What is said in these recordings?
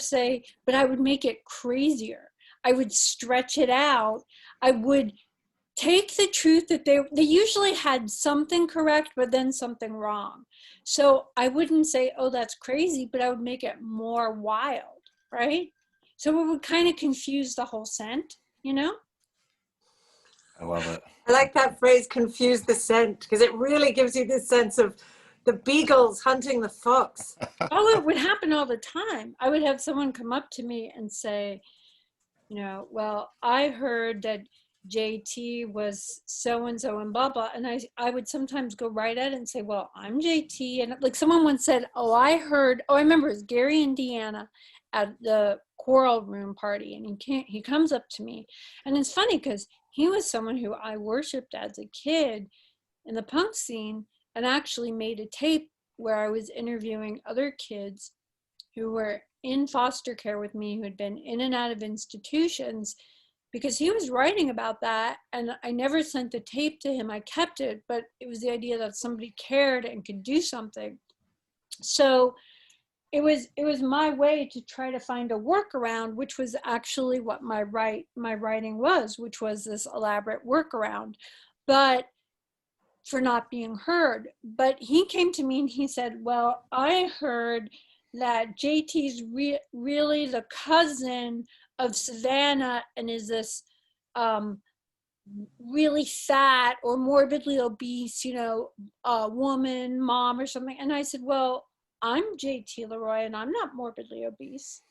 say, but I would make it crazier. I would stretch it out. I would take the truth that they usually had something correct, but then something wrong. So I wouldn't say, oh, that's crazy, but I would make it more wild, right? So it would kind of confuse the whole scent, you know? I love it. I like that phrase, confuse the scent, because it really gives you this sense of the beagles hunting the fox. Oh, it would happen all the time. I would have someone come up to me and say, you know, well, I heard that JT was so-and-so and blah, blah. And I would sometimes go right at it and say, well, I'm JT. And like someone once said, I remember it was Gary, Indiana at the Choral Room party. And he comes up to me. And it's funny because he was someone who I worshiped as a kid in the punk scene and actually made a tape where I was interviewing other kids who were in foster care with me, who had been in and out of institutions, because he was writing about that. And I never sent the tape to him. I kept it, but it was the idea that somebody cared and could do something. So it was my way to try to find a workaround, which was actually what my writing was, which was this elaborate workaround, but for not being heard. But he came to me and he said, well, I heard that JT's really the cousin of Savannah and is this really fat or morbidly obese, you know, woman, mom or something. And I said, well, I'm JT LeRoy and I'm not morbidly obese.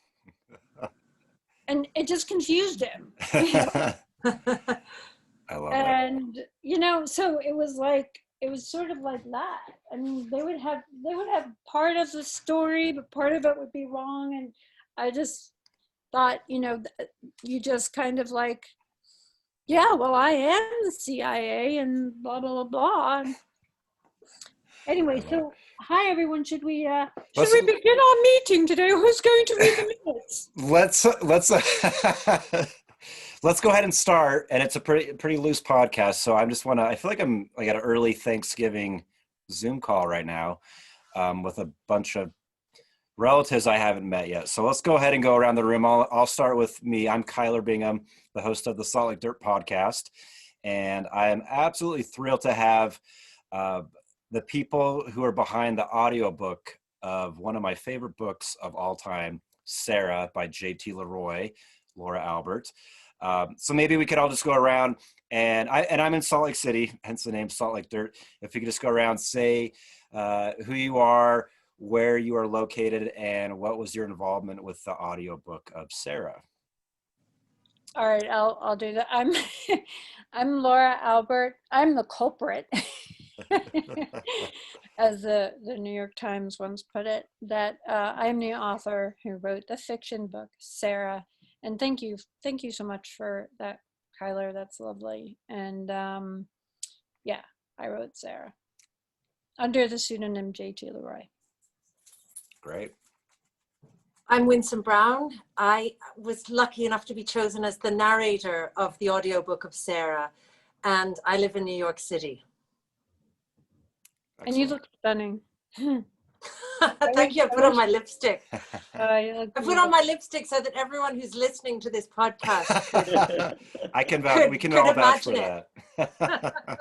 And it just confused him. I love that. And, you know, so it was sort of like that. I mean, they would have part of the story, but part of it would be wrong. And I just thought, you know, you just kind of like, yeah, well, I am the CIA and blah, blah, blah, blah. Anyway, so hi, everyone. Should we begin our meeting today? Who's going to read the minutes? Let's go ahead and start. And it's a pretty loose podcast. So I feel like I'm like at an early Thanksgiving Zoom call right now with a bunch of relatives I haven't met yet. So let's go ahead and go around the room. I'll start with me. I'm Kyler Bingham, the host of the Salt Lake Dirt podcast. And I am absolutely thrilled to have the people who are behind the audiobook of one of my favorite books of all time, Sarah by JT LeRoy, Laura Albert. So maybe we could all just go around and I'm in Salt Lake City, hence the name Salt Lake Dirt. If we could just go around, say who you are, where you are located, and what was your involvement with the audiobook of Sarah? All right, I'll do that. I'm Laura Albert. I'm the culprit, as the New York Times once put it, that I'm the author who wrote the fiction book, Sarah. And thank you so much for that, Kyler. That's lovely. And yeah, I wrote Sarah under the pseudonym JT LeRoy. Great. I'm Winsome Brown. I was lucky enough to be chosen as the narrator of the audiobook of Sarah, and I live in New York City. Excellent. And you look stunning. Thank you. I put on my lipstick. I put on my lipstick so that everyone who's listening to this podcast we can all vouch for that.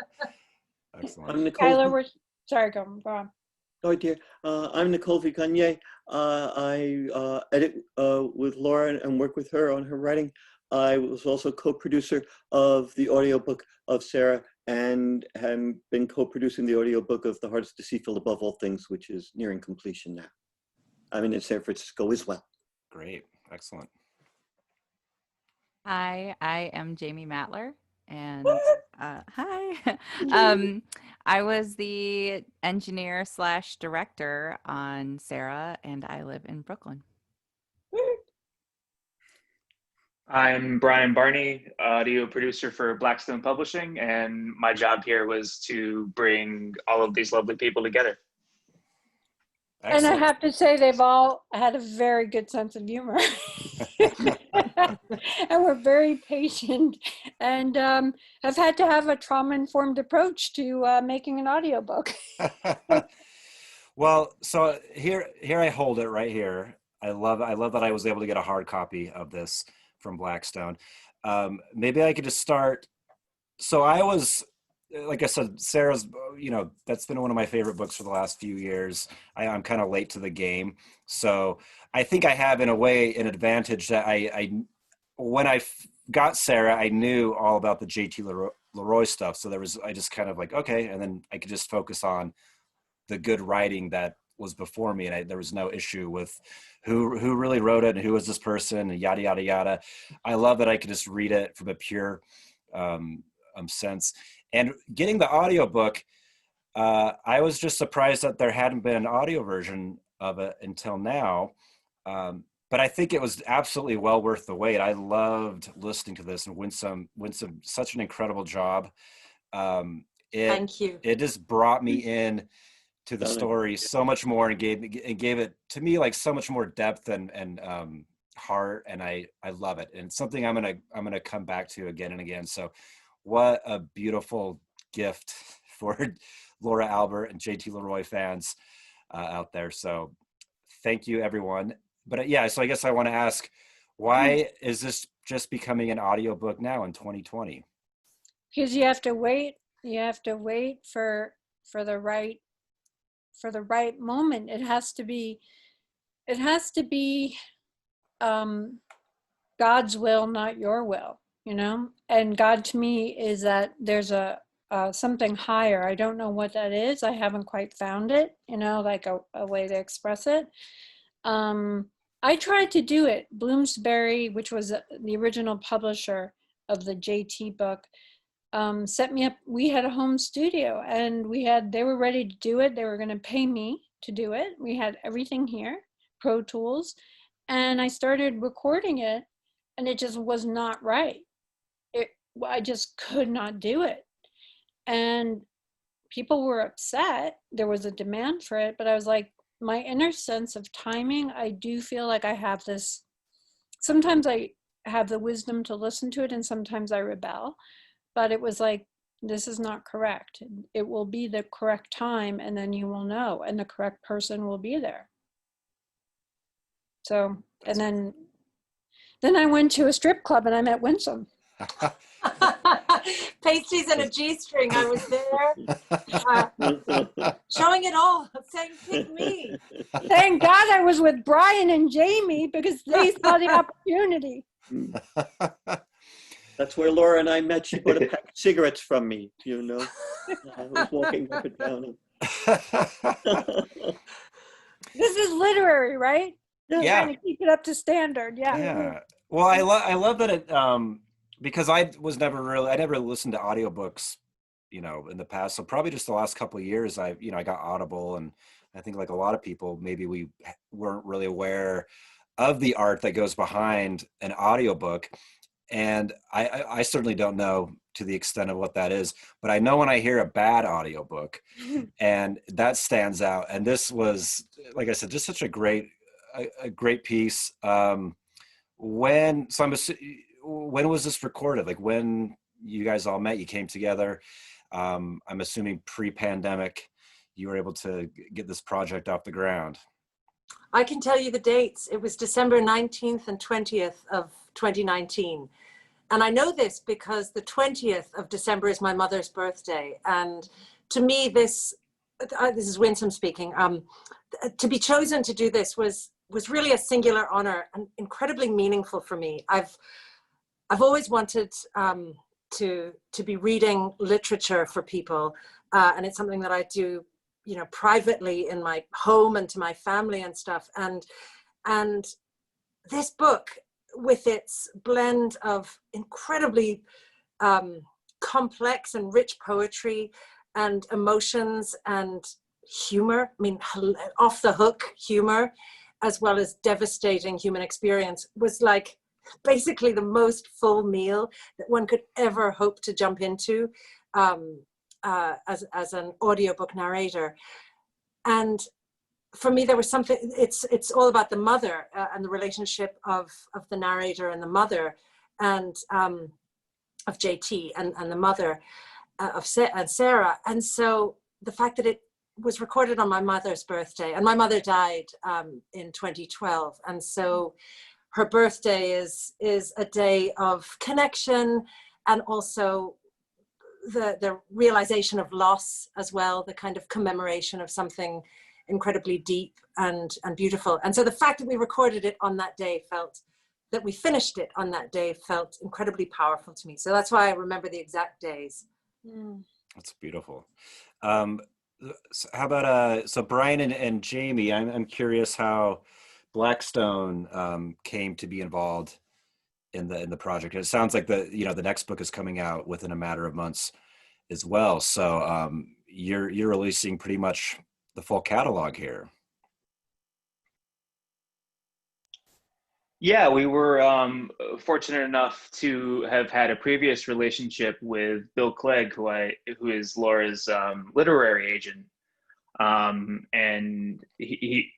Excellent. I'm Nicole. Kyler, go on. Oh dear. I'm Nicole Gagne. I edit with Laura and work with her on her writing. I was also co-producer of the audiobook of Sarah and have been co-producing the audiobook of The Heart is Deceitful Above All Things, which is nearing completion now. I'm in San Francisco as well. Great. Excellent. Hi, I am Jayme Mattler. And hi, I was the engineer / director on Sarah, and I live in Brooklyn. I'm Bryan Barney, audio producer for Blackstone Publishing, and my job here was to bring all of these lovely people together. Excellent. And I have to say, they've all had a very good sense of humor. And we're very patient and have had to have a trauma-informed approach to making an audiobook. Well, so here I hold it right here. I love that I was able to get a hard copy of this from Blackstone. Maybe I could just start. So I was, like I said, Sarah's, that's been one of my favorite books for the last few years. I'm kind of late to the game. So I think I have, in a way, an advantage that when I got Sarah, I knew all about the JT LeRoy stuff. So I just kind of like, okay. And then I could just focus on the good writing that was before me. And there was no issue with who really wrote it and who was this person and yada, yada, yada. I love that I could just read it from a pure sense. And getting the audiobook, I was just surprised that there hadn't been an audio version of it until now. But I think it was absolutely well worth the wait. I loved listening to this, and Winsome, such an incredible job. Thank you. It just brought me in to the story so much more, and gave it to me like so much more depth and heart. And I love it. And it's something I'm gonna come back to again and again. So what a beautiful gift for Laura Albert and JT LeRoy fans out there. So thank you, everyone. But yeah, so I guess I want to ask, why is this just becoming an audiobook now in 2020? Because you have to wait. You have to wait for the right moment. It has to be God's will, not your will. And God to me is that there's a something higher. I don't know what that is. I haven't quite found it. Like a way to express it. I tried to do it. Bloomsbury, which was the original publisher of the JT book, set me up. We had a home studio, and they were ready to do it. They were going to pay me to do it. We had everything here, Pro Tools, and I started recording it, and it just was not right. I just could not do it. And people were upset. There was a demand for it, but I was like, my inner sense of timing, I do feel like I have this. Sometimes I have the wisdom to listen to it, and sometimes I rebel. But it was like, this is not correct. It will be the correct time, and then you will know, and the correct person will be there. So, and then I went to a strip club, and I met Winsome. Pastries and a G-string. I was there, showing it all, saying, "Pick me." Thank God I was with Bryan and Jayme, because they saw the opportunity. That's where Laura and I met. She bought a pack of cigarettes from me. I was walking up and down. This is literary, right? Yeah. Trying to keep it up to standard. Yeah. Yeah. Well, I love that it. Because I never listened to audiobooks, in the past. So probably just the last couple of years, I got Audible, and I think like a lot of people, maybe we weren't really aware of the art that goes behind an audiobook. And I certainly don't know to the extent of what that is, but I know when I hear a bad audiobook, and that stands out. And this was, like I said, just such a great piece. When was this recorded? Like when you guys all met, you came together. I'm assuming pre-pandemic, you were able to get this project off the ground. I can tell you the dates. It was December 19th and 20th of 2019. And I know this because the 20th of December is my mother's birthday. And to me, this is Winsome speaking, to be chosen to do this was really a singular honor and incredibly meaningful for me. I've always wanted to be reading literature for people, and it's something that I do, privately in my home and to my family and stuff. And this book, with its blend of incredibly complex and rich poetry and emotions and humor, off the hook humor, as well as devastating human experience, was like basically the most full meal that one could ever hope to jump into as an audiobook narrator. And for me, there was something, it's all about the mother and the relationship of the narrator and the mother, and of JT and the mother of Sarah. And so the fact that it was recorded on my mother's birthday, and my mother died in 2012. And so her birthday is a day of connection, and also the realization of loss as well, the kind of commemoration of something incredibly deep and beautiful. And so the fact that we recorded it on that day that we finished it on that day felt incredibly powerful to me. So that's why I remember the exact days. That's beautiful. So how about so Bryan and Jayme, I'm curious how Blackstone came to be involved in the project. It sounds like the next book is coming out within a matter of months as well. So you're releasing pretty much the full catalog here. Yeah, we were fortunate enough to have had a previous relationship with Bill Clegg, who is Laura's literary agent, and he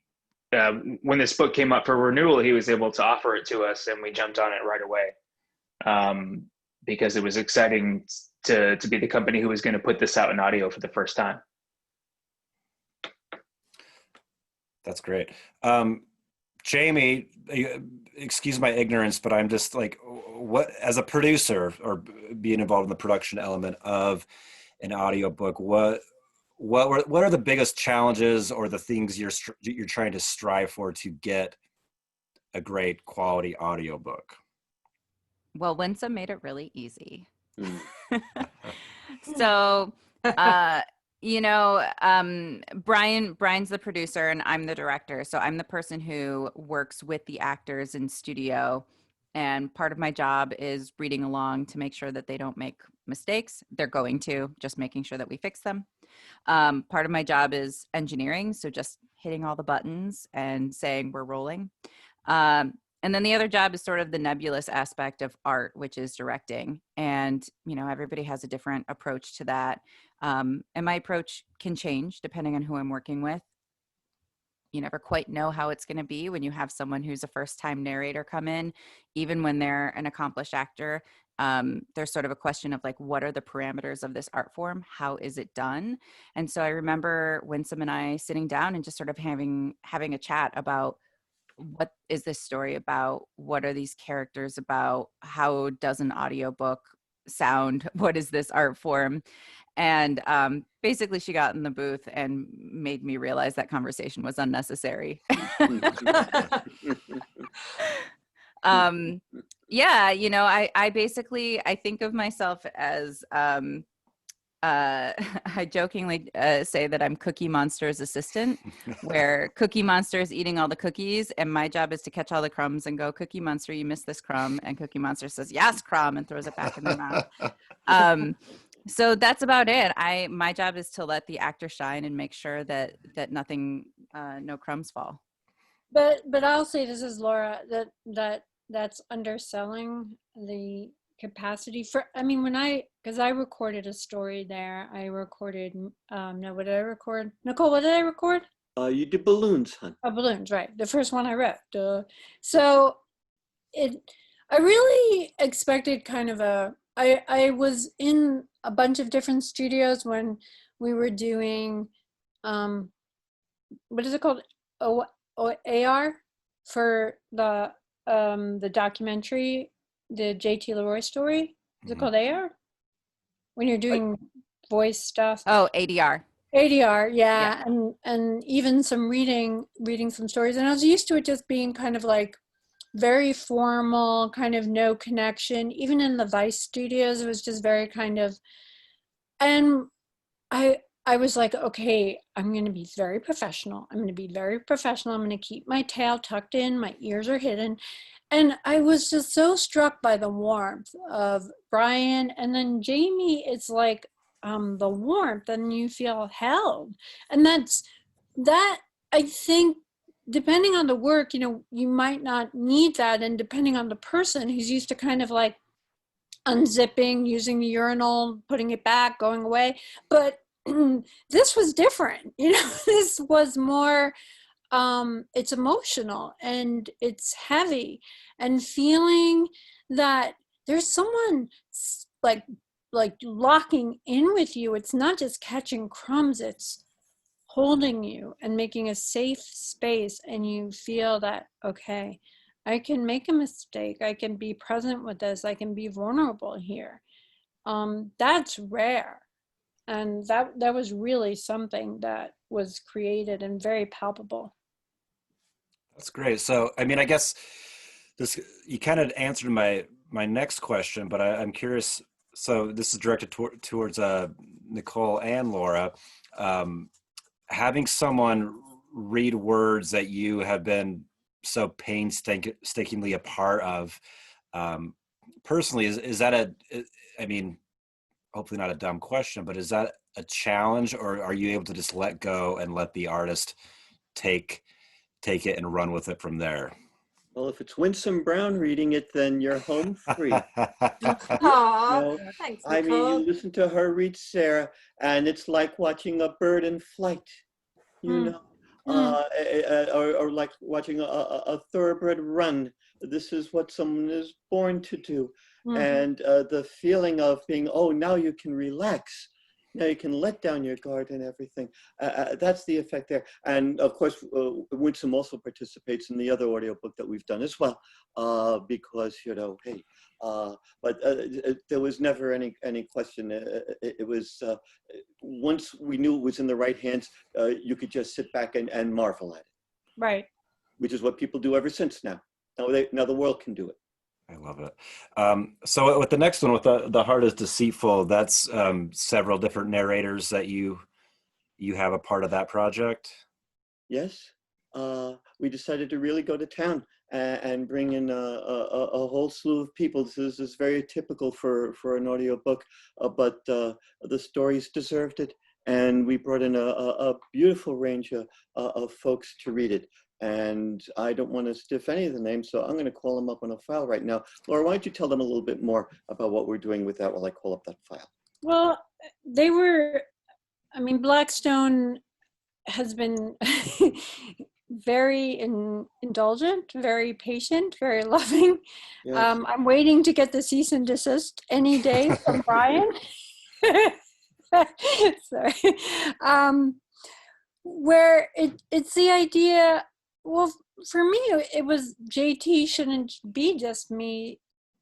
when this book came up for renewal, he was able to offer it to us, and we jumped on it right away because it was exciting to be the company who was going to put this out in audio for the first time. That's great. Jayme, excuse my ignorance, but I'm just like, what, as a producer or being involved in the production element of an audiobook, what are the biggest challenges or the things you're trying to strive for to get a great quality audiobook? Well, Winsome made it really easy. So, Bryan's the producer and I'm the director. So I'm the person who works with the actors in studio. And part of my job is reading along to make sure that they don't make mistakes. They're going to, just making sure that we fix them. Part of my job is engineering. So just hitting all the buttons and saying we're rolling. And then the other job is sort of the nebulous aspect of art, which is directing. And, everybody has a different approach to that. And my approach can change depending on who I'm working with. You never quite know how it's going to be when you have someone who's a first-time narrator come in. Even when they're an accomplished actor, there's sort of a question of like, what are the parameters of this art form? How is it done? And so I remember Winsome and I sitting down and just sort of having a chat about, what is this story about? What are these characters about? How does an audiobook sound? What is this art form? And basically she got in the booth and made me realize that conversation was unnecessary. I think of myself as, I jokingly say that I'm Cookie Monster's assistant, where Cookie Monster is eating all the cookies, and my job is to catch all the crumbs and go, Cookie Monster, you missed this crumb. And Cookie Monster says, yes, crumb, and throws it back in their mouth. So that's about it. My job is to let the actor shine and make sure that nothing, no crumbs fall. But I'll say, this is Laura, that's underselling the capacity for, because I recorded a story there. I recorded, no, what did I record? Nicole, what did I record? You did balloons, hon. Oh, balloons, right. The first one I wrote. So I really expected kind of I was in a bunch of different studios when we were doing, what is it called? AR for the documentary, the JT LeRoy story. Is it called AR? When you're doing voice stuff. Oh, ADR. ADR, yeah. And even some reading some stories. And I was used to it just being kind of like very formal, kind of no connection. Even in the Vice studios, it was just very kind of, and I was like, okay, I'm going to be very professional. I'm going to be very professional. I'm going to keep my tail tucked in. My ears are hidden. And I was just so struck by the warmth of Bryan. And then Jayme, it's like the warmth, and you feel held. And that, I think, depending on the work, you might not need that. And depending on the person who's used to kind of like unzipping, using the urinal, putting it back, going away. But this was different. This was more, it's emotional and it's heavy, and feeling that there's someone like locking in with you. It's not just catching crumbs, it's holding you and making a safe space, and you feel that, okay, I can make a mistake, I can be present with this, I can be vulnerable here. That's rare. And that was really something that was created and very palpable. That's great. So, I mean, I guess this, you kind of answered my next question, but I'm curious. So this is directed towards Nicole and Laura. Having someone read words that you have been so painstakingly a part of, personally, is that I mean, hopefully not a dumb question, but is that a challenge, or are you able to just let go and let the artist take it and run with it from there? Well, if it's Winsome Brown reading it, then you're home free. Aw, thanks, I mean, you Nicole. listen to her read Sarah, and it's like watching a bird in flight, you know, or like watching a thoroughbred run. This is what someone is born to do. And the feeling of being, oh, now you can relax. Now you can let down your guard and everything. That's the effect there. And of course, Winsome also participates in the other audiobook that we've done as well, because, you know, hey, but there was never any question. It was, once we knew it was in the right hands, you could just sit back and marvel at it. Right. Which is what people do ever since now. Now the world can do it. I love it. So with the next one, with the Heart is Deceitful, that's several different narrators that you have a part of that project. Yes, we decided to really go to town and bring in a whole slew of people. This is very typical for an audiobook, but the stories deserved it, and we brought in a beautiful range of folks to read it. And I don't want to stiff any of the names, so I'm going to call them up on a file right now. Laura, why don't you tell them a little bit more about what we're doing with that while I call up that file? Well, they were, I mean, Blackstone has been very indulgent, very patient, very loving. Yes. I'm waiting to get the cease and desist any day from Bryan. Sorry. Where it's the idea, well, for me, it was JT shouldn't be just me,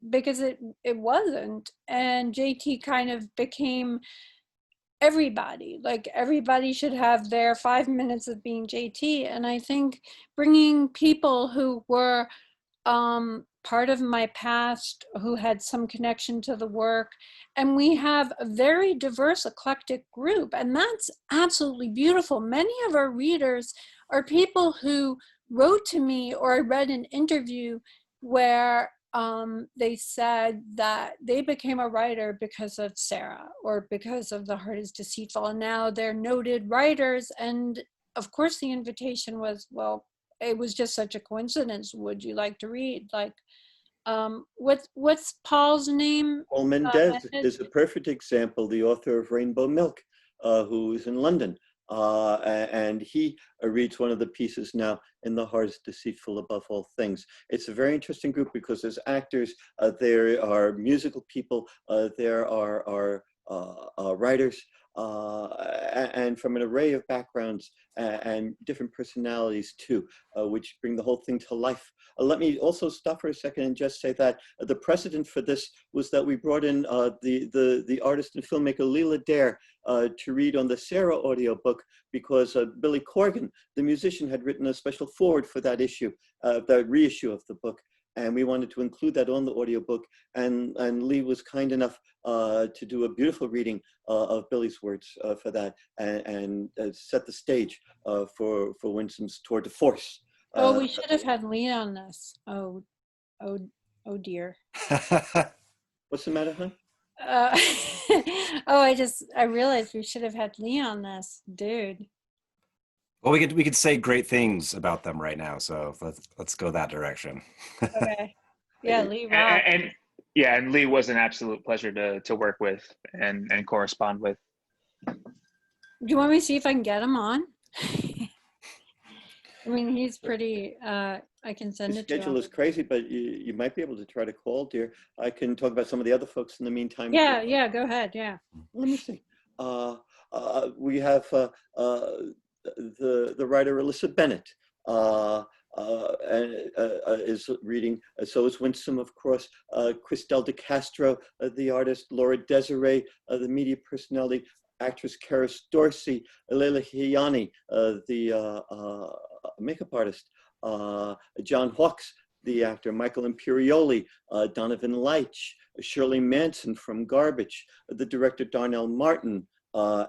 because it wasn't. And JT kind of became everybody. Like, everybody should have their 5 minutes of being JT. And I think bringing people who were part of my past, who had some connection to the work, and we have a very diverse, eclectic group, and that's absolutely beautiful. Many of our readers are people who wrote to me, or I read an interview where they said that they became a writer because of Sarah, or because of The Heart is Deceitful, and now they're noted writers. And of course the invitation was, well, it was just such a coincidence. Would you like to read? Like, what's Paul's name? Paul Mendez is a perfect example, the author of Rainbow Milk, who is in London. And he reads one of the pieces now in The Heart is Deceitful Above All Things. It's a very interesting group because there's actors, there are musical people, there are writers, and from an array of backgrounds and different personalities too, which bring the whole thing to life. Let me also stop for a second and just say that the precedent for this was that we brought in the artist and filmmaker Leela Dare to read on the Sarah audiobook, because Billy Corgan, the musician, had written a special foreword for that issue, the reissue of the book. And we wanted to include that on the audiobook. And Lee was kind enough to do a beautiful reading of Billy's words for that, and set the stage for Winsome's tour de force. Oh, we should have had Lee on this. Oh dear. What's the matter, hon? I realized we should have had Lee on this, dude. Well, we could say great things about them right now, so let's go that direction. Okay. Yeah, Lee rocked. And Lee was an absolute pleasure to work with and correspond with. Do you want me to see if I can get him on? I mean, he's pretty, I can send it to him. Schedule is crazy, but you might be able to try to call, dear. I can talk about some of the other folks in the meantime. Yeah, go ahead, yeah. Let me see. We have the writer Alyssa Bennett is reading. So is Winsome, of course. Christelle de Castro, the artist. Laura Desiree, the media personality. Actress Karis Dorsey. Leila Hiyani, the makeup artist. John Hawkes, the actor. Michael Imperioli, Donovan Leitch, Shirley Manson from Garbage, the director Darnell Martin,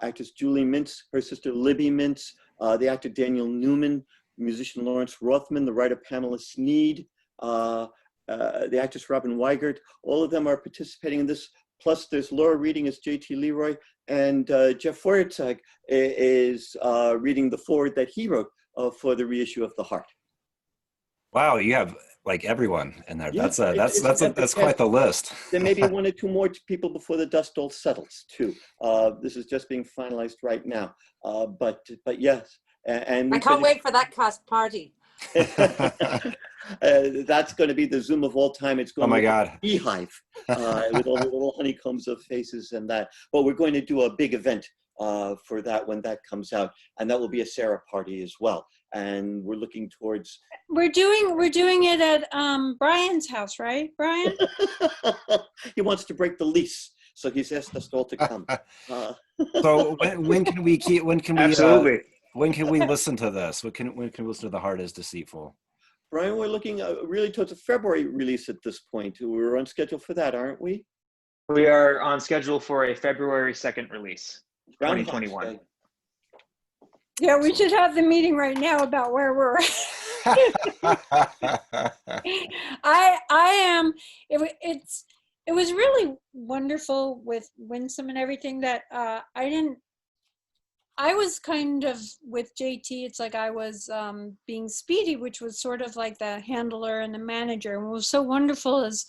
actress Julie Mintz, her sister Libby Mintz, the actor Daniel Newman, musician Lawrence Rothman, the writer Pamela Sneed, the actress Robin Weigert. All of them are participating in this. Plus there's Laura reading as JT LeRoy, and Jeff Feuerzeig is reading the foreword that he wrote for the reissue of The Heart. Wow, you have like everyone in there. Yeah, That's quite the list. There may be one or two more people before the dust all settles too. This is just being finalized right now. But yes, and I can't wait for that cast party. That's going to be the Zoom of all time. It's going to be God. A beehive with all the little honeycombs of faces and that. But we're going to do a big event for that when that comes out, and that will be a Sarah party as well. And we're looking towards. We're doing it at Brian's house, right, Brian? He wants to break the lease, so he's asked us all to come. So when can we keep? When can we? Absolutely. When can we listen to this? When can we listen to The Heart is Deceitful? Brian, we're looking really towards a February release at this point. We're on schedule for that, aren't we? We are on schedule for a February 2nd release, 2021. Yeah, we should have the meeting right now about where we're I am, it was really wonderful with Winsome and everything that I was kind of with JT, it's like I was being Speedy, which was sort of like the handler and the manager. And what was so wonderful is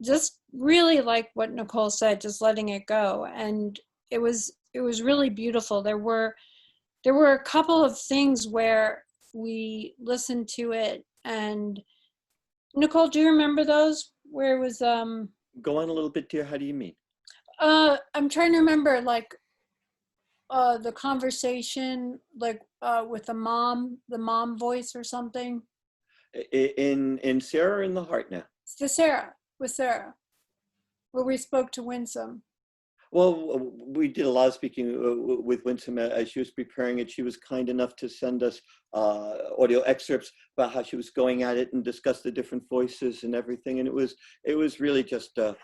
just really like what Nicole said, just letting it go. And it was really beautiful. There were a couple of things where we listened to it, and Nicole, do you remember those where it was Go on a little bit, dear. How do you mean? I'm trying to remember, like the conversation, like with the mom voice or something. In Sarah or in The Heart now? With Sarah, where we spoke to Winsome. Well, we did a lot of speaking with Winsome as she was preparing it. She was kind enough to send us audio excerpts about how she was going at it and discuss the different voices and everything. And it was really just, it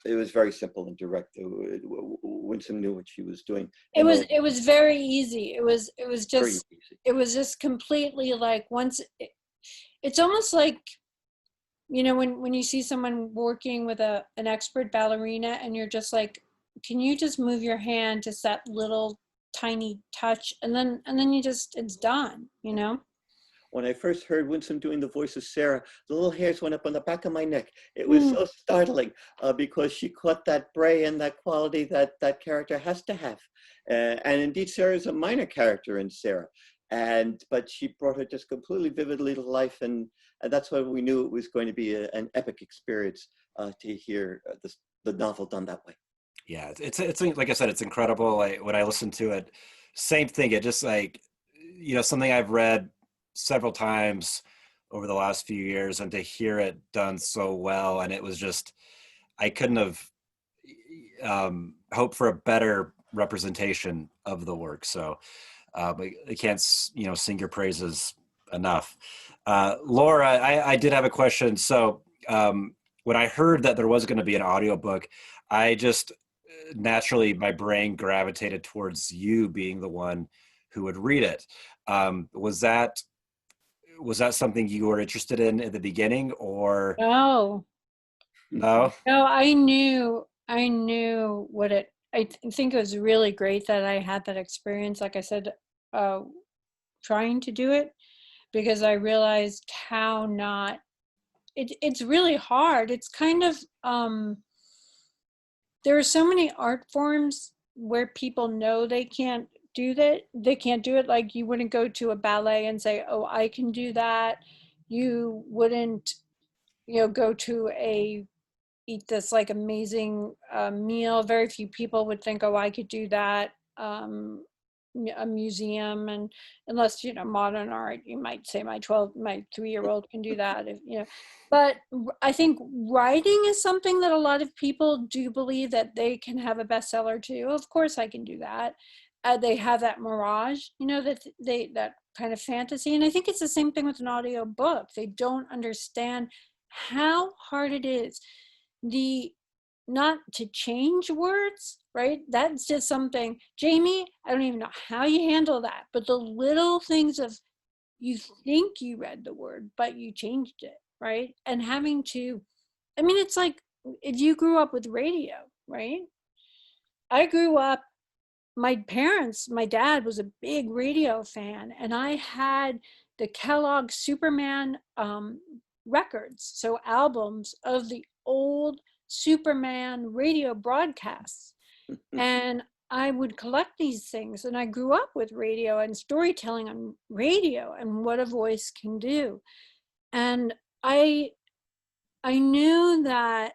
was very simple and direct. Winsome knew what she was doing. It was very easy. It was just completely like it's almost like, you know, when you see someone working with an expert ballerina and you're just like, can you just move your hand to that little tiny touch, and then it's done, you know? When I first heard Winsome doing the voice of Sarah, the little hairs went up on the back of my neck. It was so startling because she caught that bray and that quality that character has to have. And indeed, Sarah is a minor character in Sarah. But she brought her just completely vividly to life, and that's why we knew it was going to be an epic experience to hear the novel done that way. Yeah, it's like I said, it's incredible. When I listened to it, same thing. It just like, you know, something I've read several times over the last few years, and to hear it done so well, and it was just, I couldn't have hoped for a better representation of the work. So. But I can't, you know, sing your praises enough. Laura, I did have a question. So when I heard that there was going to be an audiobook, I just naturally, my brain gravitated towards you being the one who would read it. Was that something you were interested in at the beginning, or? No, I knew what it, I think it was really great that I had that experience, like I said, trying to do it, because I realized how it's really hard. It's kind of, there are so many art forms where people know they can't do that. They can't do it. Like, you wouldn't go to a ballet and say, oh, I can do that. You wouldn't, you know, go to eat this like amazing meal. Very few people would think, oh, I could do that. a museum, and unless, you know, modern art, you might say my 3-year-old can do that, if, you know. But I think writing is something that a lot of people do believe that they can have a bestseller too. Of course I can do that. They have that mirage, you know, that kind of fantasy. And I think it's the same thing with an audio book. They don't understand how hard it is. Not to change words, right? That's just something, Jayme, I don't even know how you handle that, but the little things of, you think you read the word, but you changed it, right? And having to, I mean, it's like if you grew up with radio, right? I grew up, my dad was a big radio fan, and I had the Kellogg Superman records, so albums of the old Superman radio broadcasts. And I would collect these things, and I grew up with radio and storytelling on radio and what a voice can do. And I knew that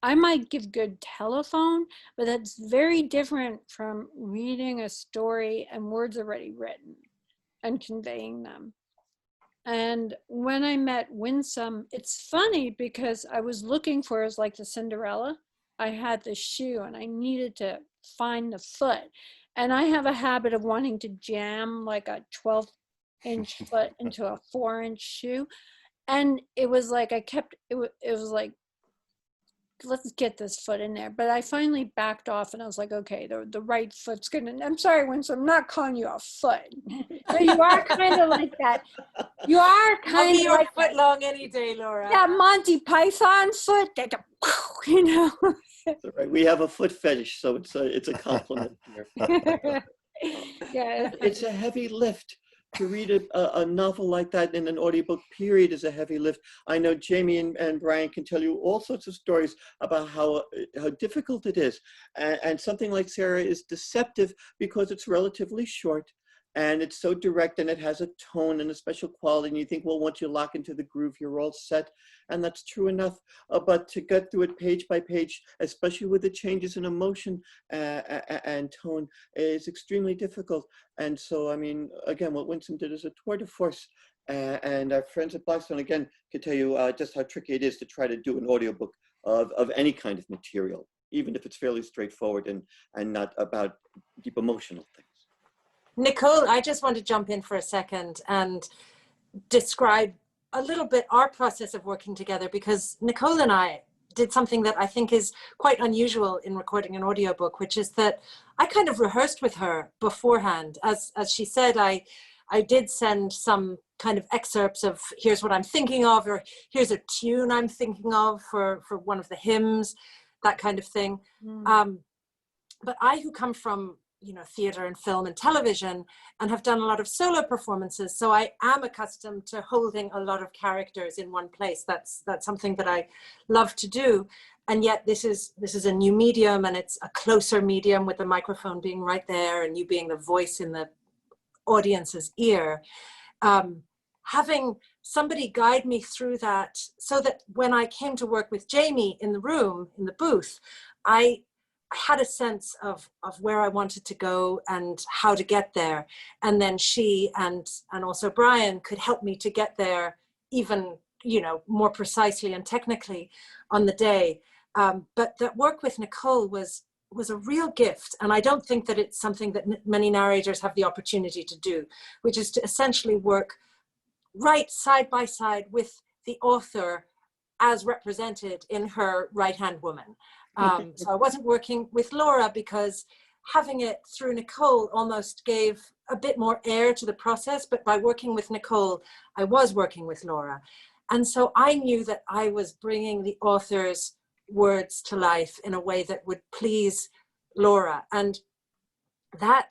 I might give good telephone, but that's very different from reading a story and words already written and conveying them. And when I met Winsome, it's funny because I was looking for, it was like the Cinderella. I had the shoe and I needed to find the foot. And I have a habit of wanting to jam like a 12-inch foot into a 4-inch shoe. And it was like, it was like, let's get this foot in there. But I finally backed off and I was like, okay, the right foot's gonna, I'm sorry, Winsome, I'm not calling you a foot. But you are kind of like that. You are kind of like foot long any day, Laura. that Monty Python foot, that, you know. That's all right. We have a foot fetish, so it's a compliment here. Yeah. It's a heavy lift. To read a novel like that in an audiobook, period, is a heavy lift. I know Jayme and Bryan can tell you all sorts of stories about how difficult it is. And something like Sarah is deceptive because it's relatively short and it's so direct and it has a tone and a special quality. And you think, well, once you lock into the groove, you're all set. And that's true enough. But to get through it page by page, especially with the changes in emotion and tone, is extremely difficult. And so, I mean, again, what Winsome did is a tour de force. And our friends at Blackstone, again, can tell you just how tricky it is to try to do an audiobook of any kind of material, even if it's fairly straightforward and not about deep emotional things. Nicole, I just want to jump in for a second and describe a little bit our process of working together, because Nicole and I did something that I think is quite unusual in recording an audiobook, which is that I kind of rehearsed with her beforehand. As she said, I did send some kind of excerpts of here's what I'm thinking of, or here's a tune I'm thinking of for one of the hymns, that kind of thing. But I, who come from, you know, theater and film and television and have done a lot of solo performances, so I am accustomed to holding a lot of characters in one place. That's something that I love to do. And yet this is a new medium, and it's a closer medium with the microphone being right there and you being the voice in the audience's ear. Having somebody guide me through that, so that when I came to work with Jayme in the room, in the booth, I had a sense of where I wanted to go and how to get there. And then she and also Bryan could help me to get there even, you know, more precisely and technically on the day. But that work with Nicole was a real gift. And I don't think that it's something that many narrators have the opportunity to do, which is to essentially work right side by side with the author as represented in her right-hand woman. So I wasn't working with Laura because having it through Nicole almost gave a bit more air to the process, but by working with Nicole, I was working with Laura. And so I knew that I was bringing the author's words to life in a way that would please Laura. And that,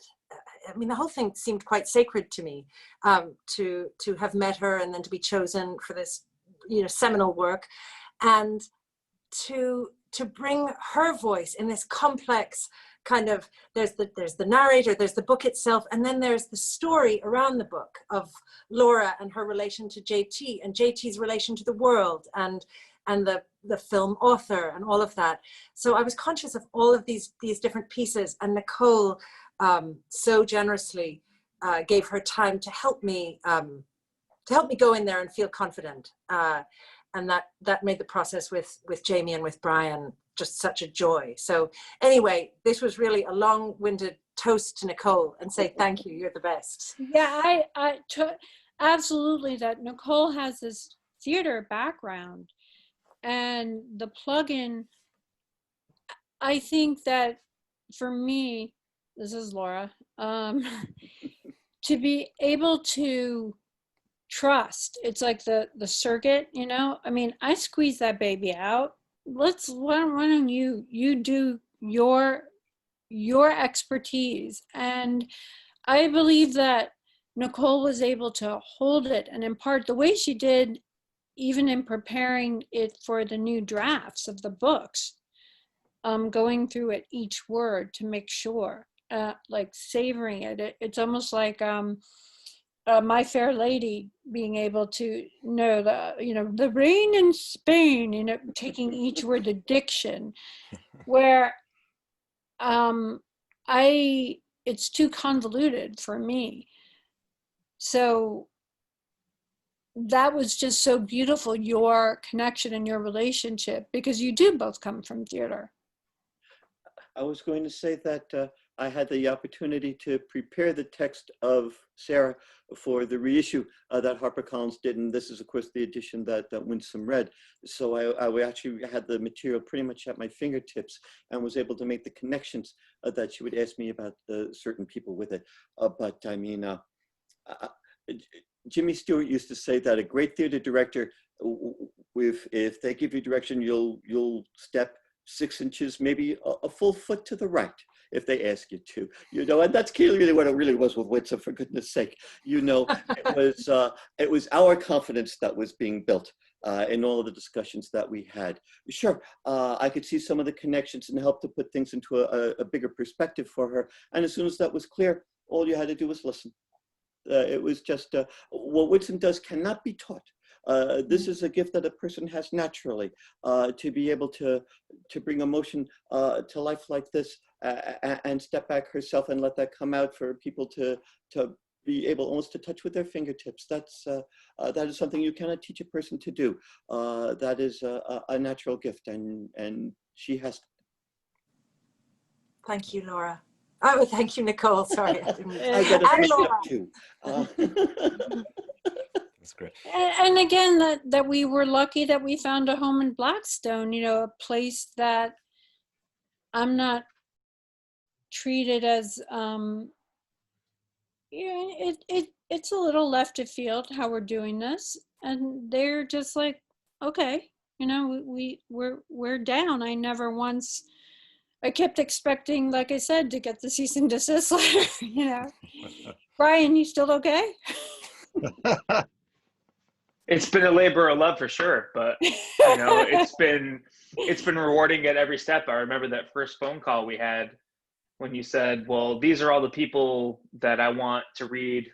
I mean, the whole thing seemed quite sacred to me, to have met her and then to be chosen for this, you know, seminal work, and to bring her voice in this complex kind of, there's the narrator, there's the book itself, and then there's the story around the book of Laura and her relation to JT and JT's relation to the world and the film author and all of that. So I was conscious of all of these different pieces, and Nicole so generously gave her time to help me go in there and feel confident. And that made the process with Jayme and with Bryan just such a joy. So anyway, this was really a long-winded toast to Nicole and say thank you. You're the best. Yeah, absolutely. That Nicole has this theater background, and the plug-in. I think that for me, this is Laura, to be able to trust. It's like the circuit, you know. I mean, I squeeze that baby out. Why don't you do your expertise? And I believe that Nicole was able to hold it and impart the way she did, even in preparing it for the new drafts of the books, going through it each word to make sure, like savoring it. It's almost like My Fair Lady being able to know the rain in Spain, taking each word, the diction, where it's too convoluted for me. So that was just so beautiful, your connection and your relationship, because you do both come from theater. I was going to say that I had the opportunity to prepare the text of Sarah for the reissue that HarperCollins did, and this is, of course, the edition that Winsome read. So I actually had the material pretty much at my fingertips and was able to make the connections that she would ask me about certain people with it. But I mean, Jimmy Stewart used to say that a great theater director, if they give you direction, you'll step 6 inches, maybe a full foot to the right if they ask you to, and that's clearly what it really was with Winsome, for goodness sake. It was our confidence that was being built in all of the discussions that we had. Sure, I could see some of the connections and help to put things into a bigger perspective for her. And as soon as that was clear, all you had to do was listen. It was just, what Winsome does cannot be taught. This is a gift that a person has naturally, to be able to bring emotion to life like this, and step back herself and let that come out for people to be able almost to touch with their fingertips. That is something you cannot teach a person to do. That is a natural gift, and she has. Thank you, Laura. Oh, thank you, Nicole. Sorry, I didn't. I got a thumbs up too. That's great. And again, that we were lucky that we found a home in Blackstone, a place that I'm not treated as, it's a little left of field how we're doing this. And they're just like, okay, we're down. I kept expecting, like I said, to get the cease and desist letter, Bryan, you still okay? It's been a labor of love for sure, but it's been rewarding at every step. I remember that first phone call we had when you said, well, these are all the people that I want to read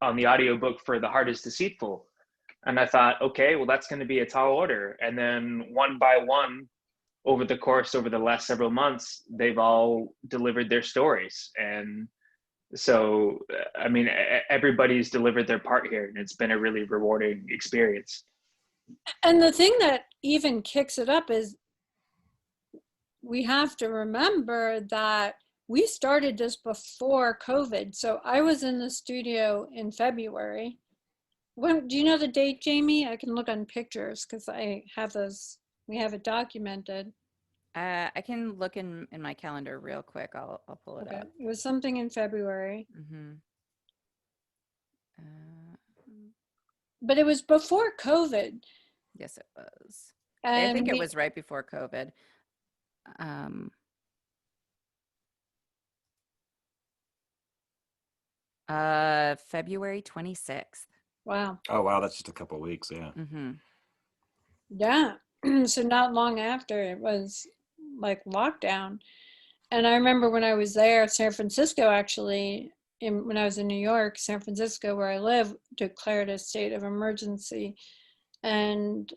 on the audiobook for The Heart is Deceitful. And I thought, okay, well, that's going to be a tall order. And then one by one, over the last several months, they've all delivered their stories. And so, I mean, everybody's delivered their part here, and it's been a really rewarding experience. And the thing that even kicks it up is we have to remember that we started this before COVID. So I was in the studio in February. Do you know the date, Jayme? I can look on pictures because I have those. We have it documented. I can look in my calendar real quick. I'll pull it up. It was something in February. Mm-hmm. But it was before COVID. Yes, it was. And I think it was right before COVID. February 26th. Wow. Oh, wow. That's just a couple of weeks. Yeah. Mm-hmm. Yeah. So not long after, it was like lockdown. And I remember when I was there, San Francisco, actually, when I was in New York, San Francisco, where I live, declared a state of emergency. And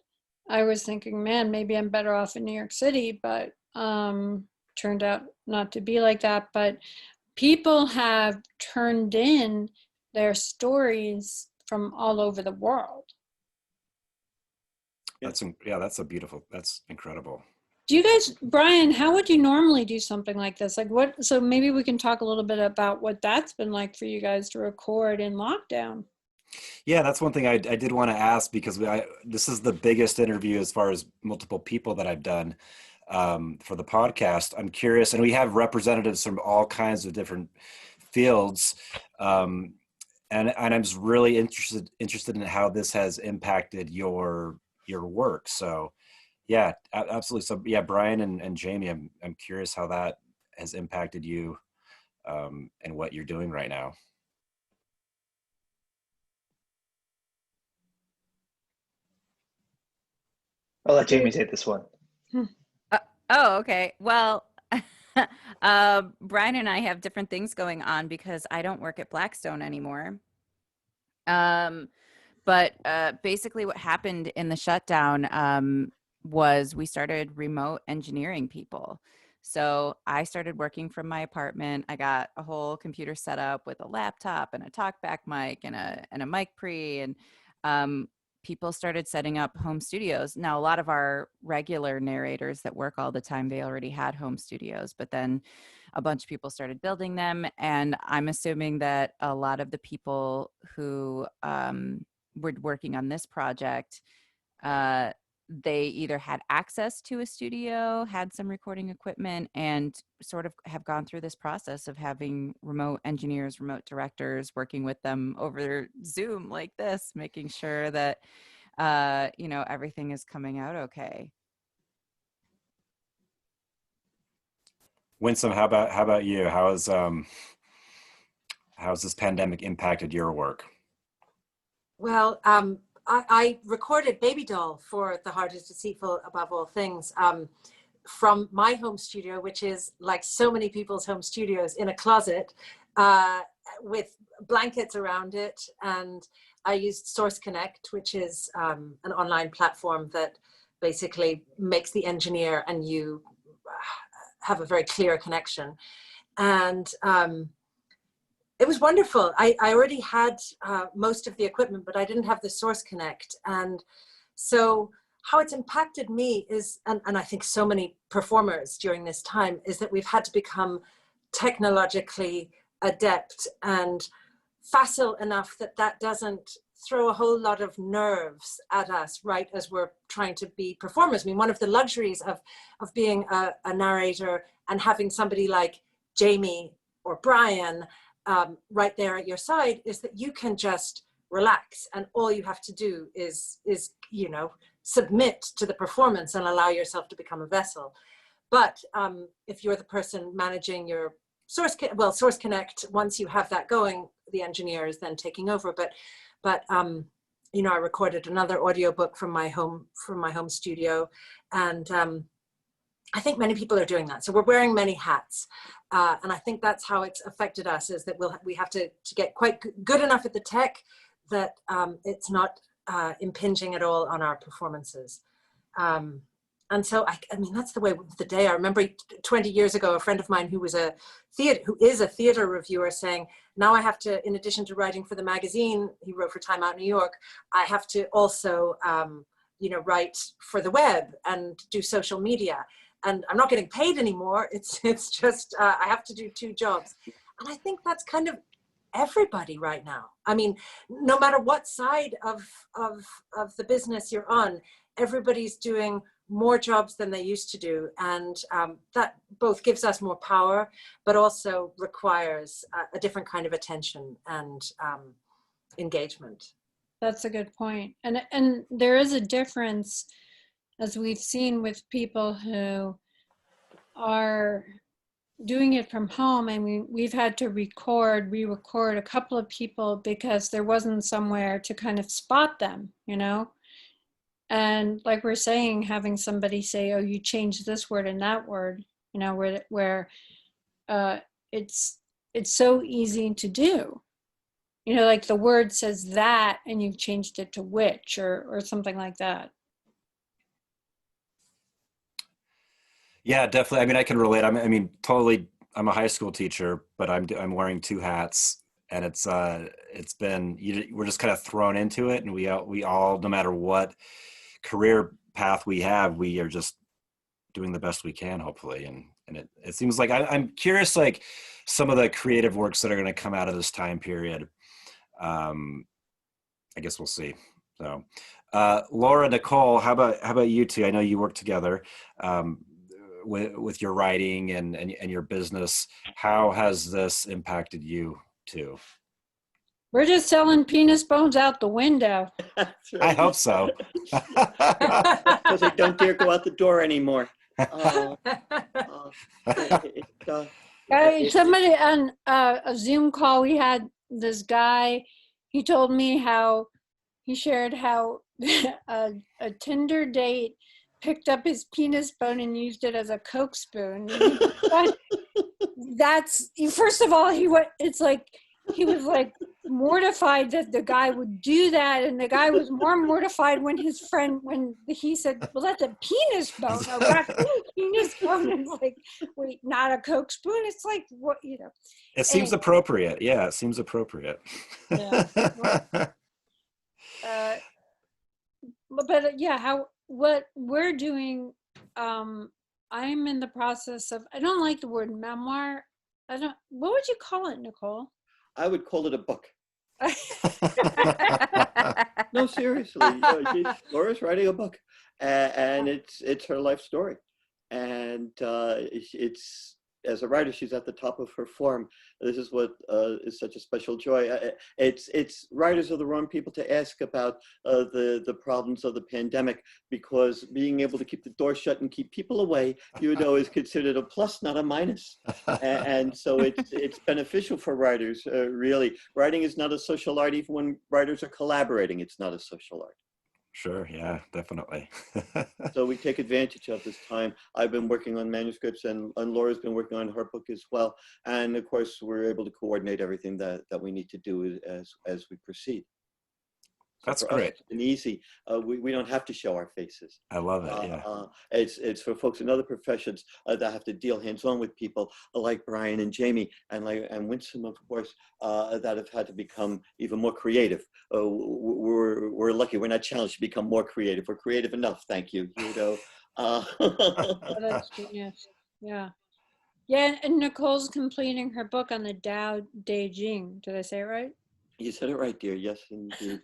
I was thinking, man, maybe I'm better off in New York City, but turned out not to be like that. But people have turned in their stories from all over the world. That's incredible. Do you guys, Bryan, how would you normally do something like this? Like what, so maybe we can talk a little bit about what that's been like for you guys to record in lockdown. Yeah, that's one thing I did want to ask, because this is the biggest interview as far as multiple people that I've done for the podcast. I'm curious, and we have representatives from all kinds of different fields, and I'm just really interested in how this has impacted your work. So yeah, absolutely. So yeah, Bryan and Jayme, I'm curious how that has impacted you and what you're doing right now. I'll let Jayme take this one. Oh, okay. Well, Bryan and I have different things going on because I don't work at Blackstone anymore. But basically what happened in the shutdown was we started remote engineering people. So I started working from my apartment. I got a whole computer set up with a laptop and a talkback mic and a mic pre, and people started setting up home studios. Now, a lot of our regular narrators that work all the time, they already had home studios, but then a bunch of people started building them. And I'm assuming that a lot of the people who were working on this project, they either had access to a studio, had some recording equipment, and sort of have gone through this process of having remote engineers, remote directors working with them over Zoom like this, making sure that, everything is coming out okay. Winsome, how about you? How's this pandemic impacted your work? Well, I recorded Baby Doll for The Heart is Deceitful Above All Things from my home studio, which is like so many people's home studios, in a closet with blankets around it. And I used Source Connect, which is an online platform that basically makes the engineer and you have a very clear connection. And it was wonderful. I already had most of the equipment, but I didn't have the Source Connect. And so how it's impacted me is, and I think so many performers during this time, is that we've had to become technologically adept and facile enough that doesn't throw a whole lot of nerves at us right as we're trying to be performers. I mean, one of the luxuries of being a narrator and having somebody like Jayme or Bryan right there at your side is that you can just relax, and all you have to do is submit to the performance and allow yourself to become a vessel. But if you're the person managing your Source Connect, once you have that going, the engineer is then taking over. But I recorded another audiobook from my home studio, and I think many people are doing that. So we're wearing many hats. And I think that's how it's affected us, is that we have to get quite good enough at the tech that it's not impinging at all on our performances. And so, I mean, that's the way of the day. I remember 20 years ago, a friend of mine who is a theater reviewer saying, now I have to, in addition to writing for the magazine, he wrote for Time Out New York, I have to also, write for the web and do social media. And I'm not getting paid anymore. It's just, I have to do 2 jobs. And I think that's kind of everybody right now. I mean, no matter what side of the business you're on, everybody's doing more jobs than they used to do. And that both gives us more power, but also requires a different kind of attention and engagement. That's a good point. And there is a difference, as we've seen, with people who are doing it from home. I mean, we've had to re-record a couple of people because there wasn't somewhere to kind of spot them, And like we're saying, having somebody say, oh, you changed this word and that word, where it's so easy to do. Like the word says that and you've changed it to which or something like that. Yeah, definitely. I mean, I can relate. I mean, totally I'm a high school teacher, but I'm wearing two hats, and it's been we're just kind of thrown into it, and we all, no matter what career path we have, we are just doing the best we can, hopefully. And it seems like I'm curious, like some of the creative works that are going to come out of this time period. I guess we'll see. So, Laura, Nicole, how about you two? I know you work together with your writing and your business. How has this impacted you two? We're just selling penis bones out the window. That's right. I hope so. Because they don't dare go out the door anymore. Somebody on a Zoom call, we had this guy, he told me how he shared how a Tinder date picked up his penis bone and used it as a Coke spoon. That's, first of all, he was like mortified that the guy would do that, and the guy was more mortified when he said, well, that's a penis bone, a raccoon penis bone. And like, wait, not a Coke spoon? It's like, what, It seems appropriate. Yeah, it seems appropriate. Yeah. But yeah, what we're doing, I'm in the process of, I don't like the word memoir. What would you call it, Nicole? I would call it a book. No, seriously. Laura's writing a book, and it's her life story, and it's, as a writer, she's at the top of her form. This is what is such a special joy. It's writers are the wrong people to ask about the problems of the pandemic, because being able to keep the door shut and keep people away, is considered a plus, not a minus. And so it's beneficial for writers, really. Writing is not a social art. Even when writers are collaborating, it's not a social art. Sure, yeah, definitely. So we take advantage of this time. I've been working on manuscripts, and Laura's been working on her book as well. And of course, we're able to coordinate everything that we need to do as we proceed. So That's for great. us, it's been easy. We don't have to show our faces. I love it. Yeah. It's for folks in other professions that have to deal hands-on with people like Bryan and Jayme and Winsome, of course, that have had to become even more creative. We're lucky. We're not challenged to become more creative. We're creative enough. Thank you. Oh, that's genius. Yeah. Yeah, and Nicole's completing her book on the Tao Te Ching. Did I say it right? You said it right, dear. Yes, indeed.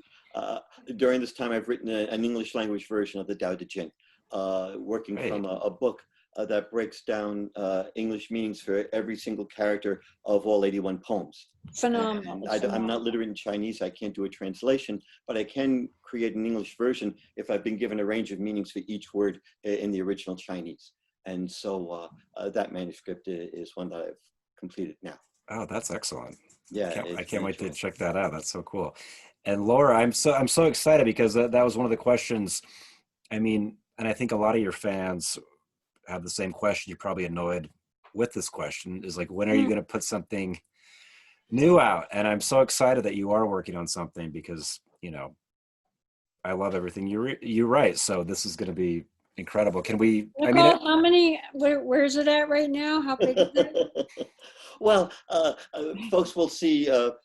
During this time, I've written an English language version of the Tao Te Ching, working from a book that breaks down English meanings for every single character of all 81 poems. Phenomenal. I'm not literate in Chinese. I can't do a translation, but I can create an English version if I've been given a range of meanings for each word in the original Chinese. And so that manuscript is one that I've completed now. Oh, that's excellent. Yeah, I can't wait to check that out. That's so cool. And Laura, I'm so excited, because that was one of the questions. I mean, and I think a lot of your fans have the same question. You're probably annoyed with this question, is like, when are you going to put something new out? And I'm so excited that you are working on something, because, I love everything you write. So this is going to be incredible. Can we, Nicole, how many, where's it at right now? How big is it? Well, folks will see the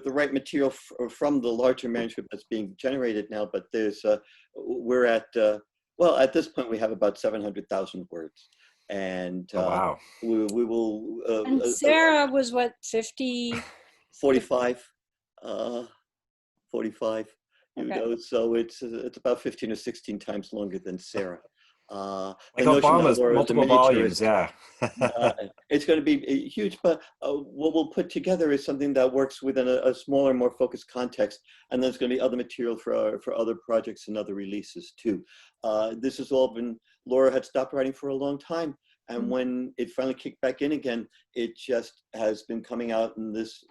right material from the larger manuscript that's being generated now, but we're at, at this point we have about 700,000 words. And oh, wow. we will... and Sarah was what, 50? 45. 45. Okay. So it's about 15 or 16 times longer than Sarah. Like Obama's multiple volumes, yeah. It's going to be huge, but what we'll put together is something that works within a smaller, more focused context, and there's going to be other material for other projects and other releases too. This has all been, Laura had stopped writing for a long time, and when it finally kicked back in again, it just has been coming out in this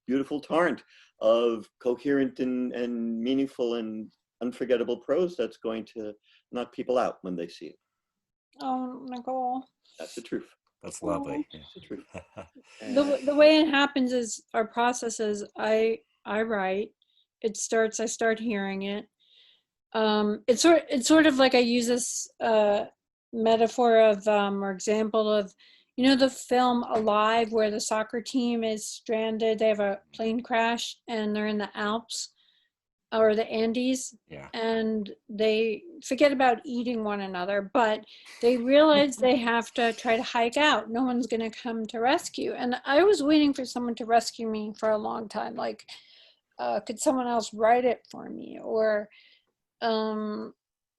beautiful torrent of coherent and meaningful and unforgettable prose that's going to knock people out when they see it. Oh, Nicole. That's the truth. That's lovely. That's the truth. The way it happens is our process is I write, I start hearing it. It's sort of like I use this metaphor of or example of, You know the film Alive, where the soccer team is stranded? They have a plane crash and they're in the Alps or the Andes. Yeah. And they forget about eating one another, but they realize they have to try to hike out. No one's going to come to rescue. And I was waiting for someone to rescue me for a long time. Like, could someone else write it for me? Or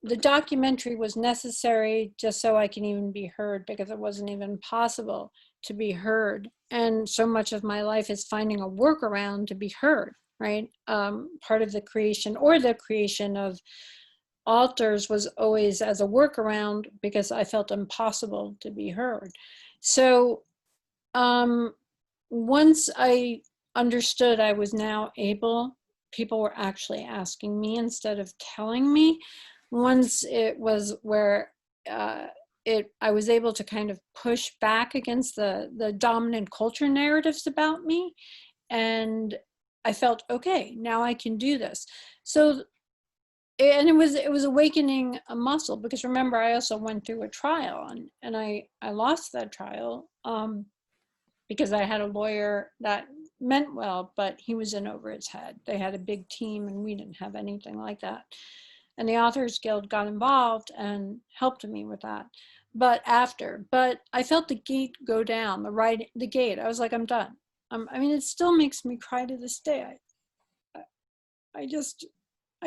the documentary was necessary just so I can even be heard, because it wasn't even possible to be heard. And so much of my life is finding a workaround to be heard, right? Part of the creation of authors was always as a workaround, because I felt impossible to be heard. So once I understood I was now able, people were actually asking me instead of telling me. Once it was where I was able to kind of push back against the dominant culture narratives about me, and I felt, okay, now I can do this. So, and it was awakening a muscle, because remember, I also went through a trial, and I lost that trial because I had a lawyer that meant well, but he was in over his head. They had a big team and we didn't have anything like that. And the Authors Guild got involved and helped me with that. But I felt the gate go down, the gate. I was like, I'm done. I mean, it still makes me cry to this day. I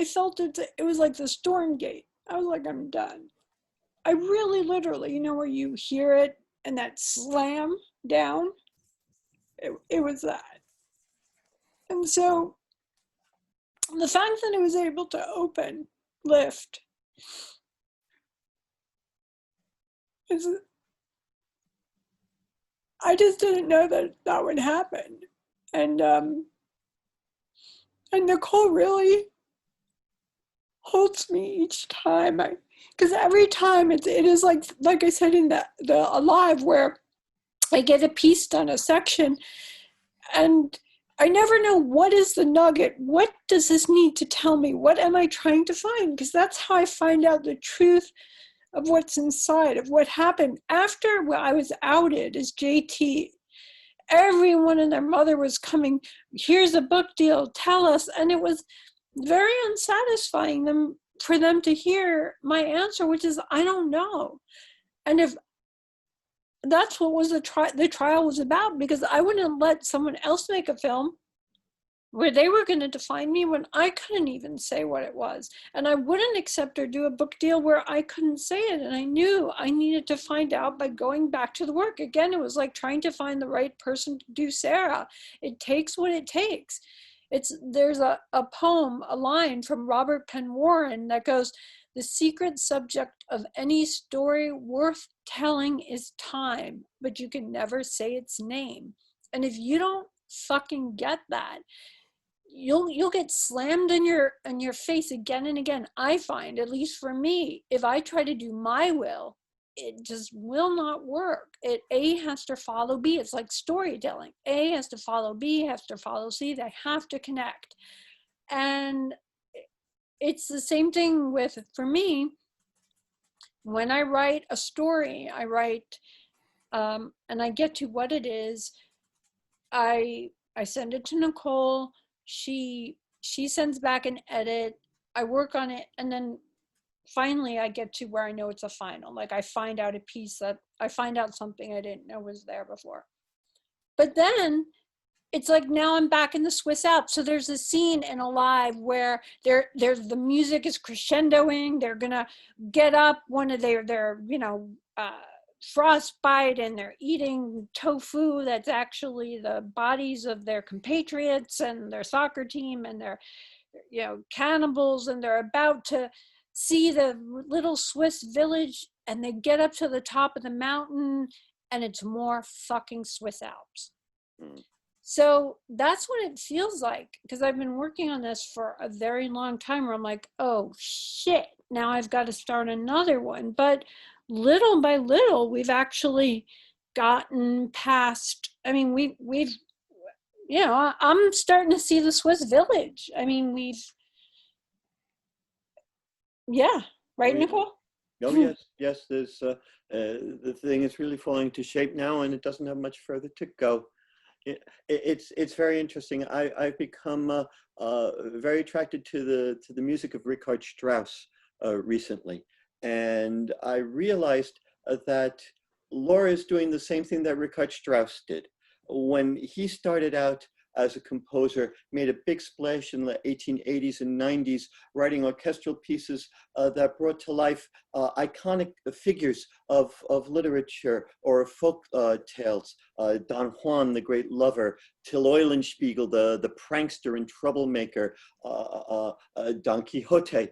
felt it was like the storm gate. I was like, I'm done. I really literally, where you hear it and that slam down, it was that. And so the fact that it was able to lift, I just didn't know that would happen. And Nicole really holds me each time. Because every time it is like I said in the Alive, where I get a piece done, a section, and I never know what is the nugget. What does this need to tell me? What am I trying to find? Because that's how I find out the truth of what's inside, of what happened. After I was outed as JT, everyone and their mother was coming, here's a book deal, tell us. And it was very unsatisfying for them to hear my answer, which is, I don't know. And if that's what was the trial was about, because I wouldn't let someone else make a film where they were going to define me when I couldn't even say what it was. And I wouldn't accept or do a book deal where I couldn't say it. And I knew I needed to find out by going back to the work. Again, it was like trying to find the right person to do Sarah. It takes what it takes. There's a poem, a line from Robert Penn Warren that goes, "The secret subject of any story worth telling is time, but you can never say its name." And if you don't fucking get that, you'll get slammed in your face again and again. I find, at least for me, if I try to do my will, it just will not work. A has to follow B. It's like storytelling. A has to follow B, has to follow C. They have to connect. And it's the same thing for me, when I write a story, I write, and I get to what it is, I send it to Nicole, she sends back an edit, I work on it, and then finally I get to where I know it's a final. Like I find out something I didn't know was there before. But then it's like, now I'm back in the Swiss Alps. So there's a scene in Alive where there's the music is crescendoing. They're gonna get up, one of their frostbite, and they're eating tofu that's actually the bodies of their compatriots and their soccer team, and they're cannibals, and they're about to see the little Swiss village, and they get up to the top of the mountain and it's more fucking Swiss Alps. So that's what it feels like, because I've been working on this for a very long time, where I'm like, oh shit, now I've got to start another one. But little by little, we've actually gotten past, I mean, we've I'm starting to see the Swiss village. I mean, right, Nicole? Oh yes, yes. There's the thing is really falling into shape now, and it doesn't have much further to go. It's very interesting. I've become very attracted to the music of Richard Strauss recently, and I realized that Laura is doing the same thing that Richard Strauss did when he started out as a composer, made a big splash in the 1880s and 90s, writing orchestral pieces that brought to life iconic figures of literature or folk tales. Don Juan, the great lover, Till Eulenspiegel, the prankster and troublemaker, Don Quixote,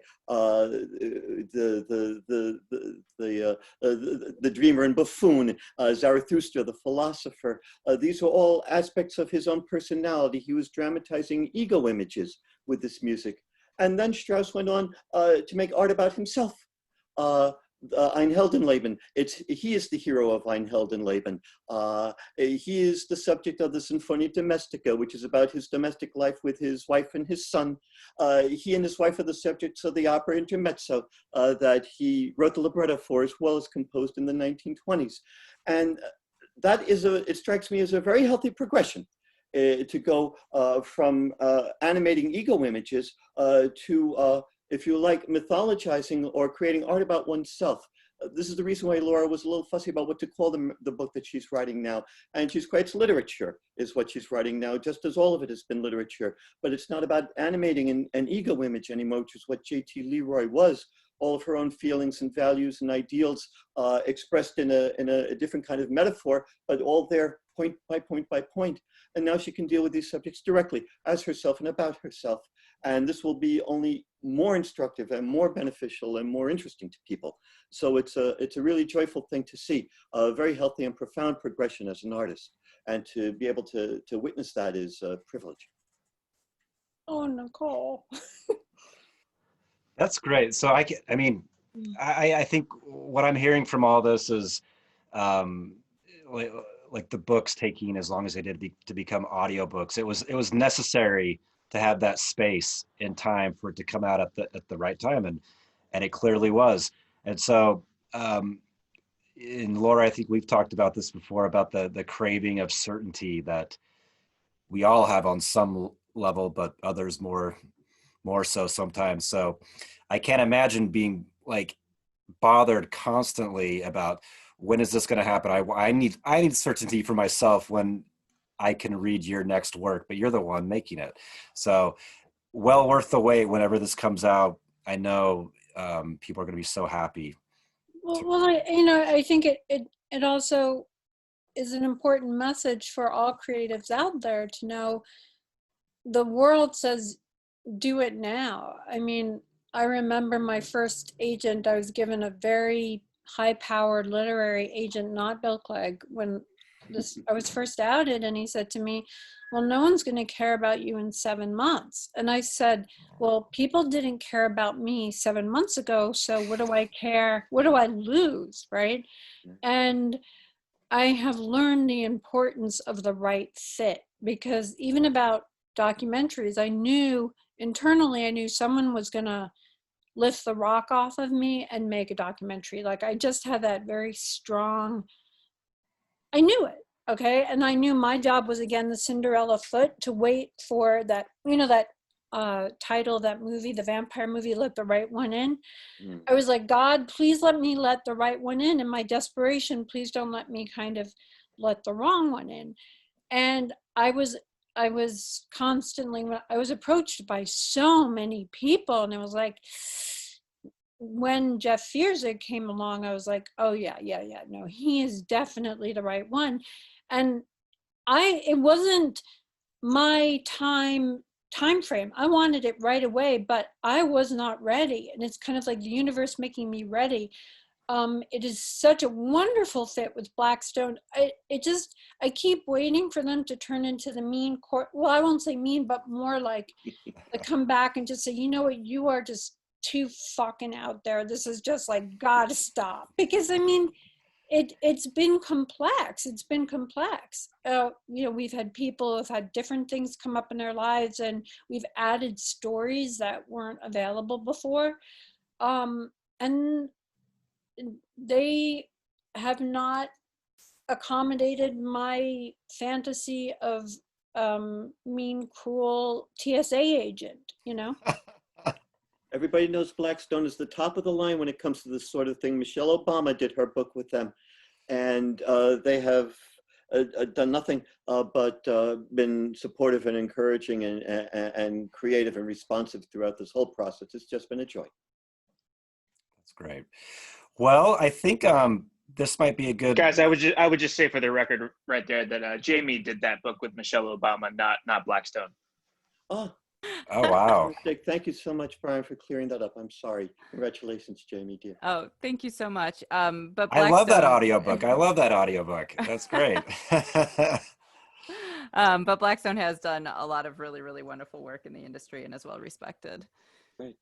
the dreamer and buffoon, Zarathustra, the philosopher. These are all aspects of his own personality. He was dramatizing ego images with this music. And then Strauss went on to make art about himself. Ein Heldenleben. He is the hero of Ein Heldenleben. He is the subject of the Sinfonia Domestica, which is about his domestic life with his wife and his son. He and his wife are the subjects of the opera Intermezzo that he wrote the libretto for, as well as composed in the 1920s. And that is it strikes me as a very healthy progression. To go from animating ego images to, if you like, mythologizing or creating art about oneself. This is the reason why Laura was a little fussy about what to call the book that she's writing now. And she's quite literature is what she's writing now, just as all of it has been literature. But it's not about animating an ego image anymore, which is what JT LeRoy was. All of her own feelings and values and ideals expressed in a different kind of metaphor, but all there point by point by point. And now she can deal with these subjects directly as herself and about herself. And this will be only more instructive and more beneficial and more interesting to people. So it's a really joyful thing to see, a very healthy and profound progression as an artist. And to be able to witness that is a privilege. Oh, Nicole. That's great. So I think what I'm hearing from all this is like the books taking as long as they did to become audiobooks. It was necessary to have that space in time for it to come out at the right time, and it clearly was. And so in Laura, I think we've talked about this before, about the craving of certainty that we all have on some level, but others more so sometimes. So I can't imagine being like bothered constantly about when is this going to happen. I need certainty for myself when I can read your next work, but you're the one making it. So well worth the wait whenever this comes out. I know people are going to be so happy. Well, I think it also is an important message for all creatives out there to know the world says, do it now. I mean, I remember my first agent, I was given a very high-powered literary agent, not Bill Clegg, when I was first outed, and he said to me, well, no one's going to care about you in 7 months. And I said, well, people didn't care about me 7 months ago, so what do I care? What do I lose, right? And I have learned the importance of the right fit, because even about documentaries, I knew internally, I knew someone was going to lift the rock off of me and make a documentary. Like, I just had that very strong, I knew it, okay? And I knew my job was, again, the Cinderella foot, to wait for that, that title, that movie, the vampire movie, Let the Right One In. I was like, God, please let me let the right one in. In my desperation, please don't let me kind of let the wrong one in. And I was constantly, I was approached by so many people, and it was like, when Jeff Feuerzeig came along, I was like, oh yeah, no, he is definitely the right one. And it wasn't my time frame. I wanted it right away, but I was not ready. And it's kind of like the universe making me ready. It is such a wonderful fit with Blackstone. I keep waiting for them to turn into the mean well, I won't say mean, but more like to come back and just say, you know what, you are just too fucking out there. This is just like, gotta stop. Because I mean, it's been complex. It's been complex. We've had people who've had different things come up in their lives, and we've added stories that weren't available before. And they have not accommodated my fantasy of mean, cruel TSA agent, you know? Everybody knows Blackstone is the top of the line when it comes to this sort of thing. Michelle Obama did her book with them, and they have done nothing but been supportive and encouraging and creative and responsive throughout this whole process. It's just been a joy. That's great. Well, I think this might be a good. Guys, I would just say for the record right there that Jayme did that book with Michelle Obama, not Blackstone. Oh. Oh, wow. Thank you so much, Brian, for clearing that up. I'm sorry. Congratulations, Jayme, dear. Oh, thank you so much. But Blackstone, I love that audiobook. I love that audiobook. That's great. But Blackstone has done a lot of really, really wonderful work in the industry and is well respected. Great.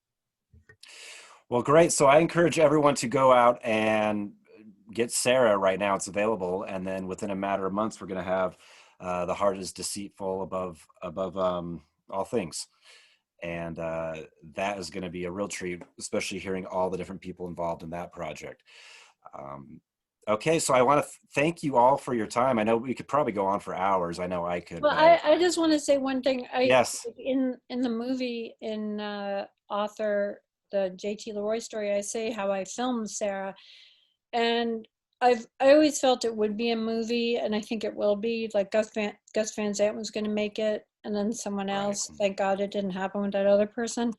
Well, great. So I encourage everyone to go out and get Sarah right now. It's available. And then within a matter of months, we're going to have The Heart is Deceitful above all things. And that is going to be a real treat, especially hearing all the different people involved in that project. Okay, so I want to thank you all for your time. I know we could probably go on for hours. I know I could. Well, I just want to say one thing. Yes. In the movie, in author, the JT LeRoy story, I say how I filmed Sarah. And I always felt it would be a movie, and I think it will be. Like Gus Van Sant was going to make it, and then someone else. Right. Thank God it didn't happen with that other person.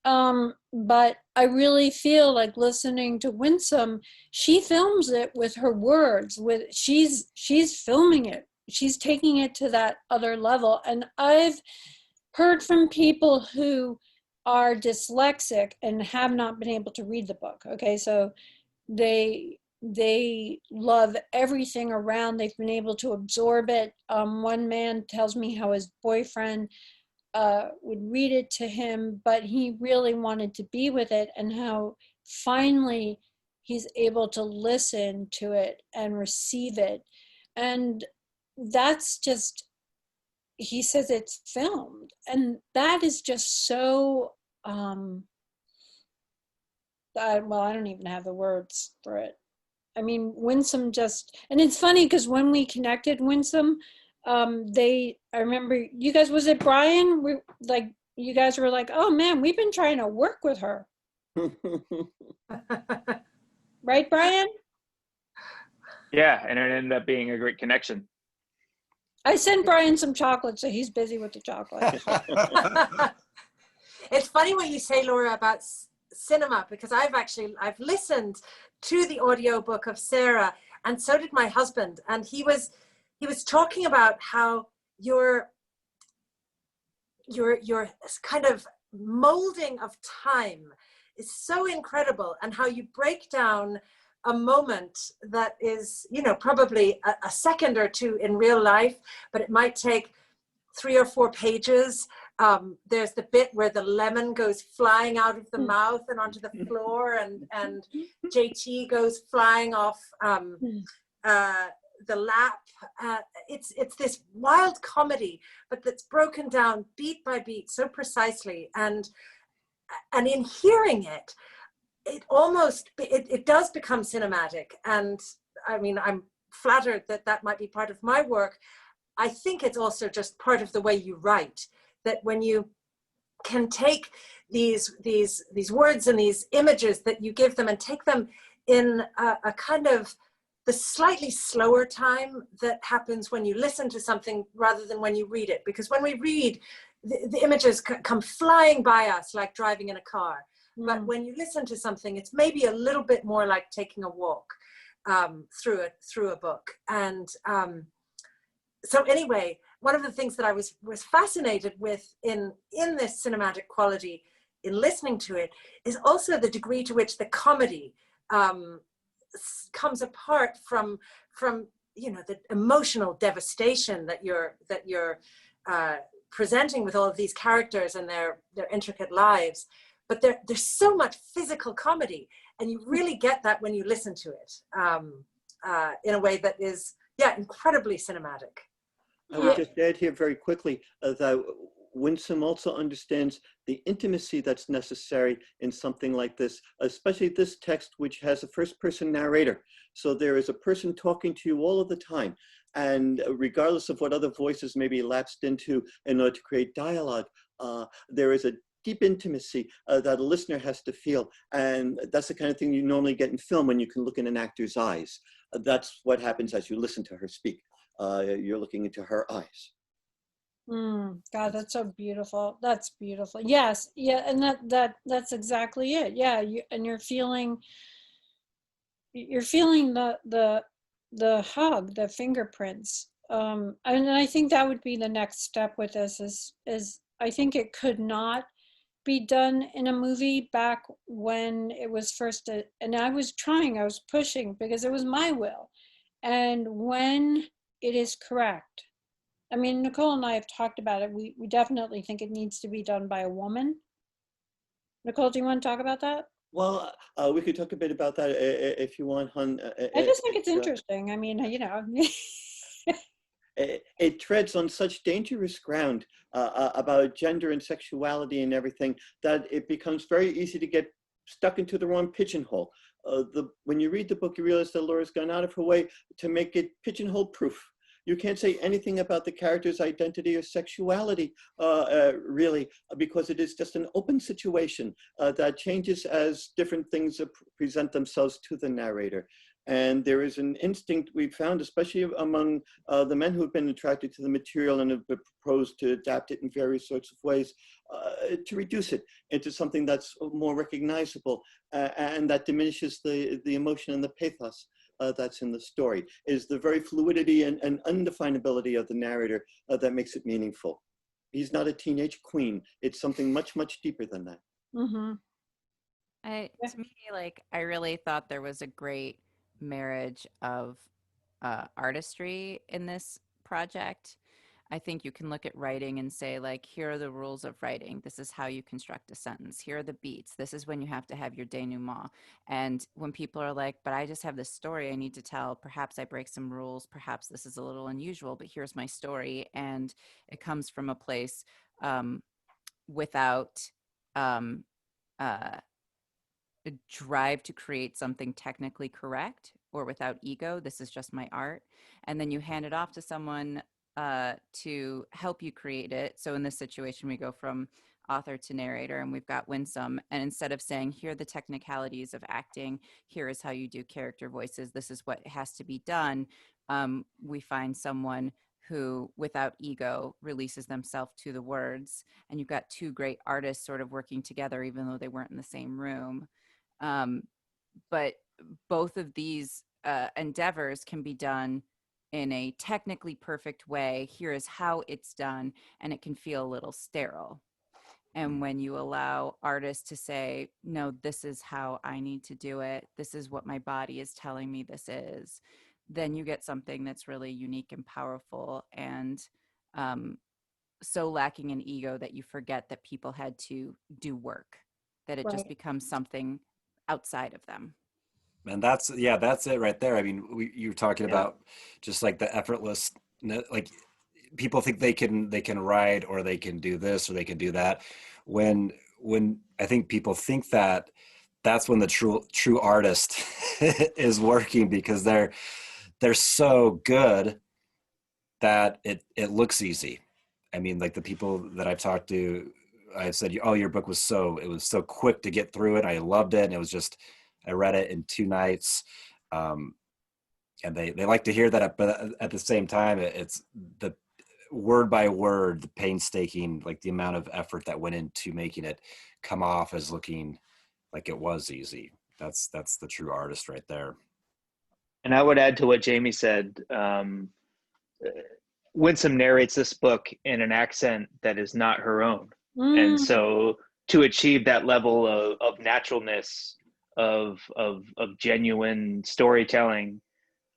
But I really feel like listening to Winsome, she films it with her words. She's filming it. She's taking it to that other level. And I've heard from people who are dyslexic and have not been able to read the book. Okay, so they love everything around. They've been able to absorb it. One man tells me how his boyfriend would read it to him, but he really wanted to be with it, and how finally he's able to listen to it and receive it. And that's just, he says it's filmed, and that is just so well, I don't even have the words for it. I mean, Winsome just, and it's funny because when we connected Winsome, I remember you guys, was it Bryan? You guys were like, oh man, we've been trying to work with her. Right, Bryan? Yeah, and it ended up being a great connection. I sent Bryan some chocolate, so he's busy with the chocolate. It's funny what you say, Laura, about cinema, because I've listened to the audiobook of Sarah, and so did my husband, and he was talking about how your kind of molding of time is so incredible, and how you break down a moment that is, probably a second or two in real life, but it might take 3 or 4 pages. There's the bit where the lemon goes flying out of the mouth and onto the floor, and JT goes flying off the lap. It's this wild comedy, but that's broken down beat by beat so precisely, and in hearing it, it does become cinematic. And I mean, I'm flattered that might be part of my work. I think it's also just part of the way you write, that when you can take these words and these images that you give them and take them in a kind of the slightly slower time that happens when you listen to something rather than when you read it. Because when we read, the images come flying by us like driving in a car. But when you listen to something, it's maybe a little bit more like taking a walk through a book. And so anyway, one of the things that I was fascinated with in this cinematic quality in listening to it is also the degree to which the comedy comes apart from the emotional devastation that you're presenting with all of these characters and their intricate lives. But there's so much physical comedy, and you really get that when you listen to it in a way that is, incredibly cinematic. I would just add here very quickly that Winsome also understands the intimacy that's necessary in something like this, especially this text, which has a first-person narrator. So there is a person talking to you all of the time. And regardless of what other voices may be lapsed into in order to create dialogue, there is a deep intimacy that a listener has to feel. And that's the kind of thing you normally get in film when you can look in an actor's eyes. That's what happens as you listen to her speak. You're looking into her eyes. God, that's so beautiful. That's beautiful. Yes, yeah, and that's exactly it. Yeah, you're feeling the hug, the fingerprints. And I think that would be the next step with this is I think it could not be done in a movie back when it was first, and I was pushing because it was my will. And when it is correct, I mean, Nicole and I have talked about it. We definitely think it needs to be done by a woman. Nicole, do you want to talk about that? Well, we could talk a bit about that if you want, hon. I just think it's interesting. I mean, you know. It treads on such dangerous ground about gender and sexuality and everything that it becomes very easy to get stuck into the wrong pigeonhole. When you read the book, you realize that Laura's gone out of her way to make it pigeonhole proof. You can't say anything about the character's identity or sexuality, really, because it is just an open situation that changes as different things present themselves to the narrator. And there is an instinct we've found, especially among the men who have been attracted to the material and have proposed to adapt it in various sorts of ways, to reduce it into something that's more recognizable and that diminishes the emotion and the pathos that's in the story. Is the very fluidity and undefinability of the narrator that makes it meaningful. He's not a teenage queen. It's something much, much deeper than that. Mm-hmm. To me, like, I really thought there was a great marriage of artistry in this project. I think you can look at writing and say, like, here are the rules of writing. This is how you construct a sentence. Here are the beats. This is when you have to have your denouement. And when people are like, but I just have this story I need to tell, perhaps I break some rules, perhaps this is a little unusual, but here's my story. And it comes from a place without a drive to create something technically correct or without ego. This is just my art. And then you hand it off to someone to help you create it. So in this situation, we go from author to narrator, and we've got Winsome. And instead of saying, here are the technicalities of acting, here is how you do character voices, this is what has to be done, we find someone who, without ego, releases themselves to the words. And you've got two great artists sort of working together, even though they weren't in the same room. But both of these endeavors can be done in a technically perfect way. Here is how it's done, and it can feel a little sterile. And when you allow artists to say, no, this is how I need to do it, this is what my body is telling me this is, then you get something that's really unique and powerful, and so lacking in ego that you forget that people had to do work, that it just becomes something outside of them. And that's it right there. I mean, you were talking about just like the effortless, like people think they can write or they can do this or they can do that. When I think people think that, that's when the true artist is working, because they're so good that it looks easy. I mean, like the people that I've talked to, I've said, oh, your book was so quick to get through it. I loved it. And it was just, I read it in 2 nights. And they like to hear that, but at the same time, it's the word by word, the painstaking, like the amount of effort that went into making it come off as looking like it was easy. That's the true artist right there. And I would add to what Jayme said. Winsome narrates this book in an accent that is not her own. And so to achieve that level of naturalness, of genuine storytelling,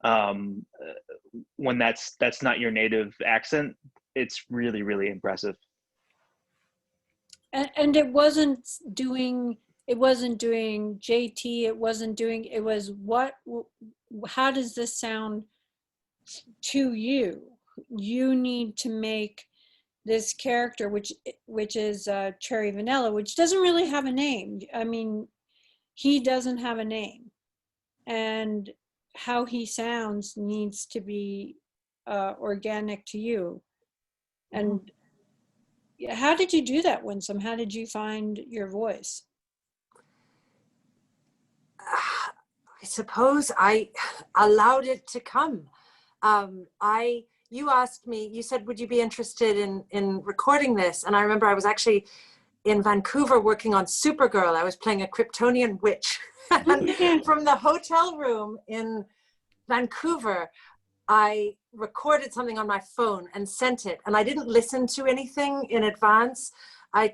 when that's not your native accent, it's really, really impressive. And it wasn't doing JT, it was how does this sound to you? You need to make this character, which is Cherry Vanilla, which doesn't really have a name. I mean, he doesn't have a name, and how he sounds needs to be organic to you. And how did you do that, Winsome? How did you find your voice? I suppose I allowed it to come. You asked me, you said, would you be interested in recording this? And I remember I was actually in Vancouver working on Supergirl. I was playing a Kryptonian witch. And from the hotel room in Vancouver, I recorded something on my phone and sent it. And I didn't listen to anything in advance. I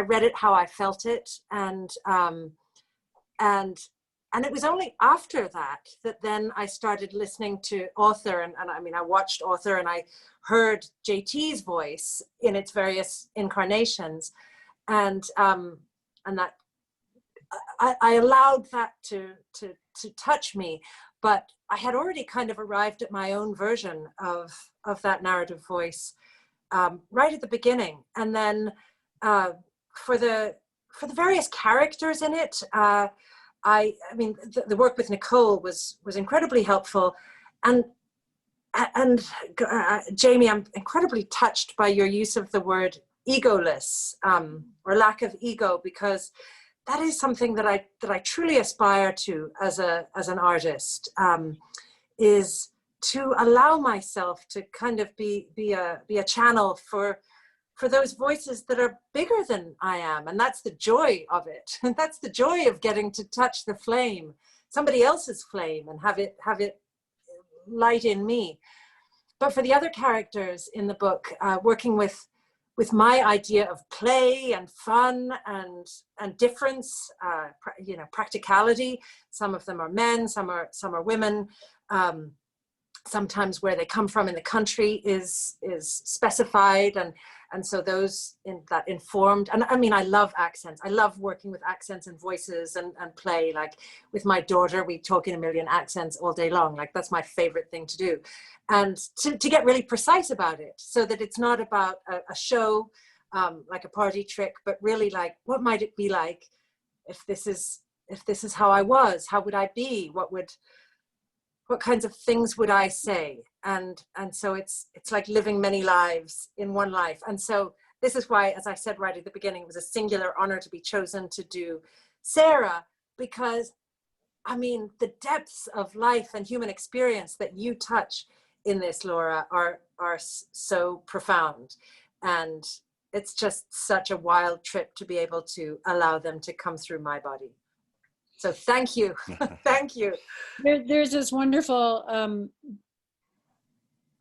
read it how I felt it. And it was only after that then I started listening to Author. And I mean, I watched Author and I heard JT's voice in its various incarnations. And that I allowed that to touch me, but I had already kind of arrived at my own version of that narrative voice right at the beginning. And then for the various characters in it, I mean, the work with Nicole was incredibly helpful, and Jayme, I'm incredibly touched by your use of the word egoless, or lack of ego, because that is something that I truly aspire to as an artist, is to allow myself to kind of be a channel for those voices that are bigger than I am. And that's the joy of it. And that's the joy of getting to touch the flame, somebody else's flame, and have it light in me. But for the other characters in the book, working with my idea of play and fun and difference, practicality. Some of them are men, some are women. Sometimes where they come from in the country is specified, and so those that informed. And I mean, I love accents. I love working with accents and voices and play. Like with my daughter, we talk in a million accents all day long. Like that's my favorite thing to do. And to get really precise about it, so that it's not about a show, like a party trick, but really like, what might it be like if this is how I was? How would I be? What kinds of things would I say? And so it's like living many lives in one life. And so this is why, as I said right at the beginning, it was a singular honor to be chosen to do Sarah, because I mean, the depths of life and human experience that you touch in this, Laura, are so profound. And it's just such a wild trip to be able to allow them to come through my body. So thank you. Thank you. There's this wonderful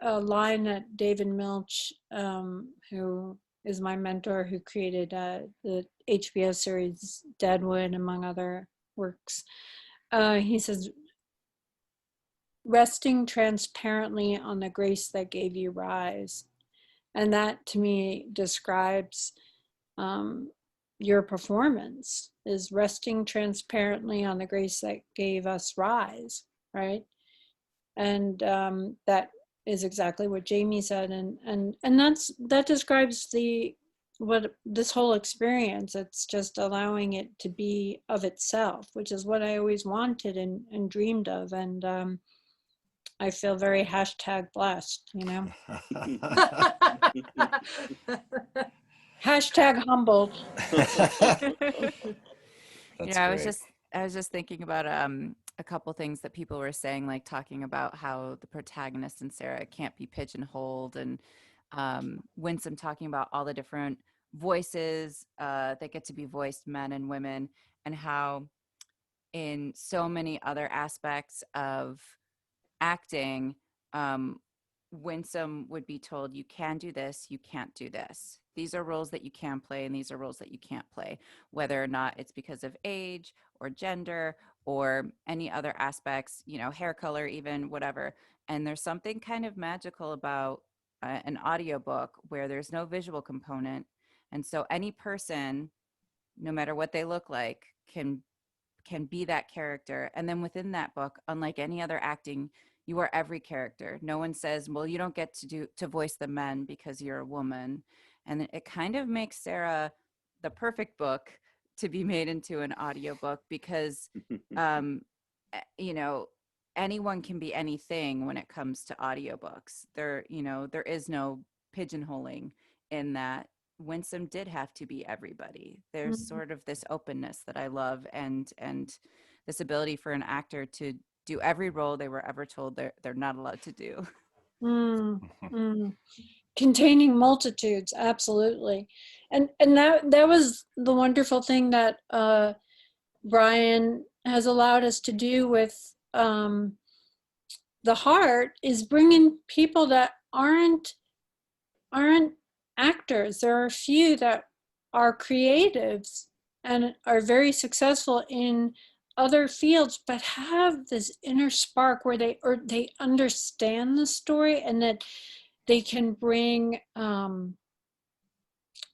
line that David Milch, who is my mentor, who created the HBO series Deadwood, among other works. He says, resting transparently on the grace that gave you rise. And that to me describes your performance, is resting transparently on the grace that gave us rise, right? And that is exactly what Jayme said, and that describes what this whole experience. It's just allowing it to be of itself, which is what I always wanted and dreamed of. And I feel very #blessed, you know. #humbled. You know, I was just thinking about a couple things that people were saying, like talking about how the protagonist in Sarah can't be pigeonholed, and Winsome talking about all the different voices that get to be voiced, men and women, and how in so many other aspects of acting, Winsome would be told, you can do this, you can't do this. These are roles that you can play, and these are roles that you can't play, whether or not it's because of age or gender or any other aspects, you know, hair color, even, whatever. And there's something kind of magical about an audiobook where there's no visual component. And so any person, no matter what they look like, can be that character. And then within that book, unlike any other acting, you are every character. No one says, well, you don't get to voice the men because you're a woman. And it kind of makes Sarah the perfect book to be made into an audiobook because, you know, anyone can be anything when it comes to audiobooks. There is no pigeonholing in that. Winsome did have to be everybody. There's sort of this openness that I love, and this ability for an actor to do every role they were ever told they're not allowed to do. Containing multitudes, absolutely. And that was the wonderful thing that Bryan has allowed us to do with The Heart, is bringing people that aren't actors. There are a few that are creatives and are very successful in other fields, but have this inner spark where they understand the story, and that they can bring,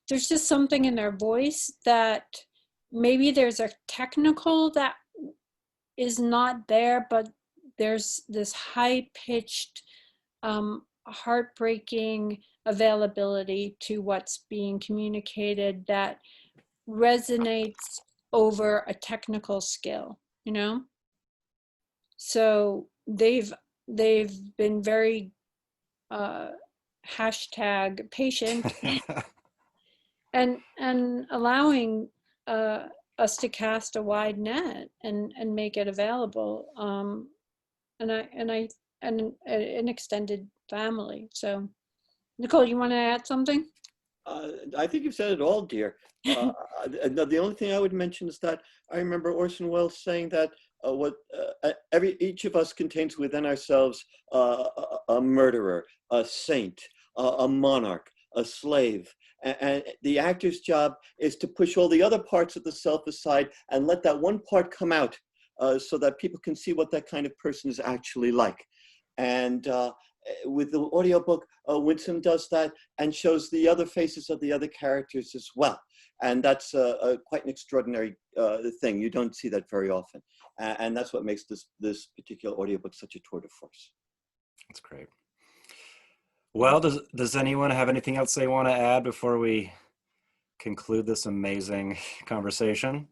there's just something in their voice that maybe there's a technical that is not there, but there's this high-pitched, heartbreaking availability to what's being communicated that resonates over a technical skill, you know? So they've been very hashtag patient and allowing us to cast a wide net and make it available, and an extended family. So Nicole, you want to add something? I think you've said it all, dear. The only thing I would mention is that I remember Orson Welles saying that each of us contains within ourselves a murderer, a saint, a monarch, a slave. And the actor's job is to push all the other parts of the self aside and let that one part come out so that people can see what that kind of person is actually like. And with the audiobook, Winsome does that and shows the other faces of the other characters as well. And that's quite an extraordinary thing. You don't see that very often. And that's what makes this particular audiobook such a tour de force. That's great. Well, does anyone have anything else they want to add before we conclude this amazing conversation?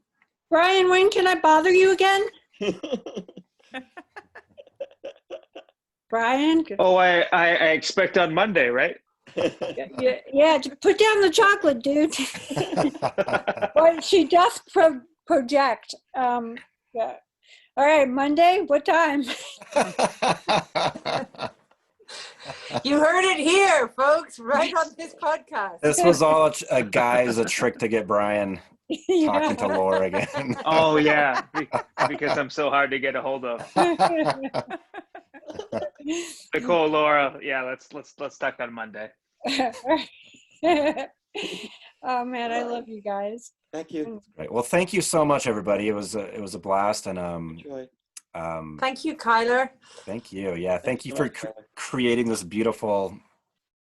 Bryan, when can I bother you again? Bryan? Oh, I expect on Monday, right? Yeah, put down the chocolate, dude. Well, she does project. Yeah. All right, Monday, what time? You heard it here, folks, right on this podcast. This was all a trick to get Bryan talking to Laura again. Oh yeah, because I'm so hard to get a hold of. Nicole, Laura, yeah, let's talk on Monday. Oh man, I love you guys. Thank you. Great. Well, thank you so much, everybody. It was a blast, and thank you, Kyler. Thank you. Yeah, thank you for creating this beautiful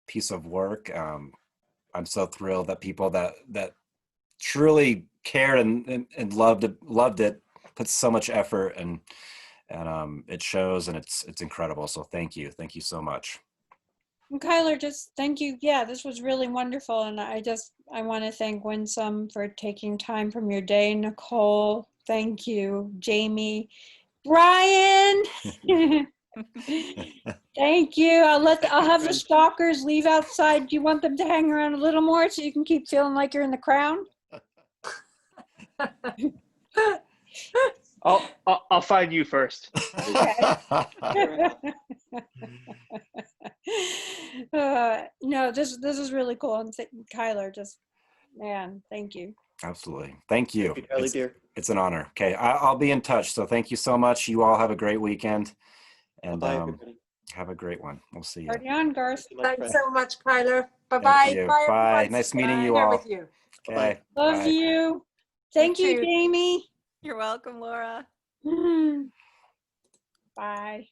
piece of work. I'm so thrilled that people that truly cared and loved it, put so much effort, and it shows, and it's incredible. So thank you so much. And Kyler, just thank you. Yeah, this was really wonderful, and I want to thank Winsome for taking time from your day. Nicole, thank you. Jayme, Bryan, thank you. I'll have the stalkers leave outside. Do you want them to hang around a little more so you can keep feeling like you're in the crown? I'll find you first. No, this is really cool. And Kyler, just man, thank you. Absolutely, thank you. Thank you, Charlie, dear. It's an honor. Okay, I'll be in touch. So thank you so much. You all have a great weekend, and have a great one. We'll see you. Party on, Garth. Thanks so much, Kyler. Bye-bye. Bye. Bye. Nice meeting you all. With you. Okay. Love Bye. you. Thank you, Jayme. You're welcome, Laura. Bye.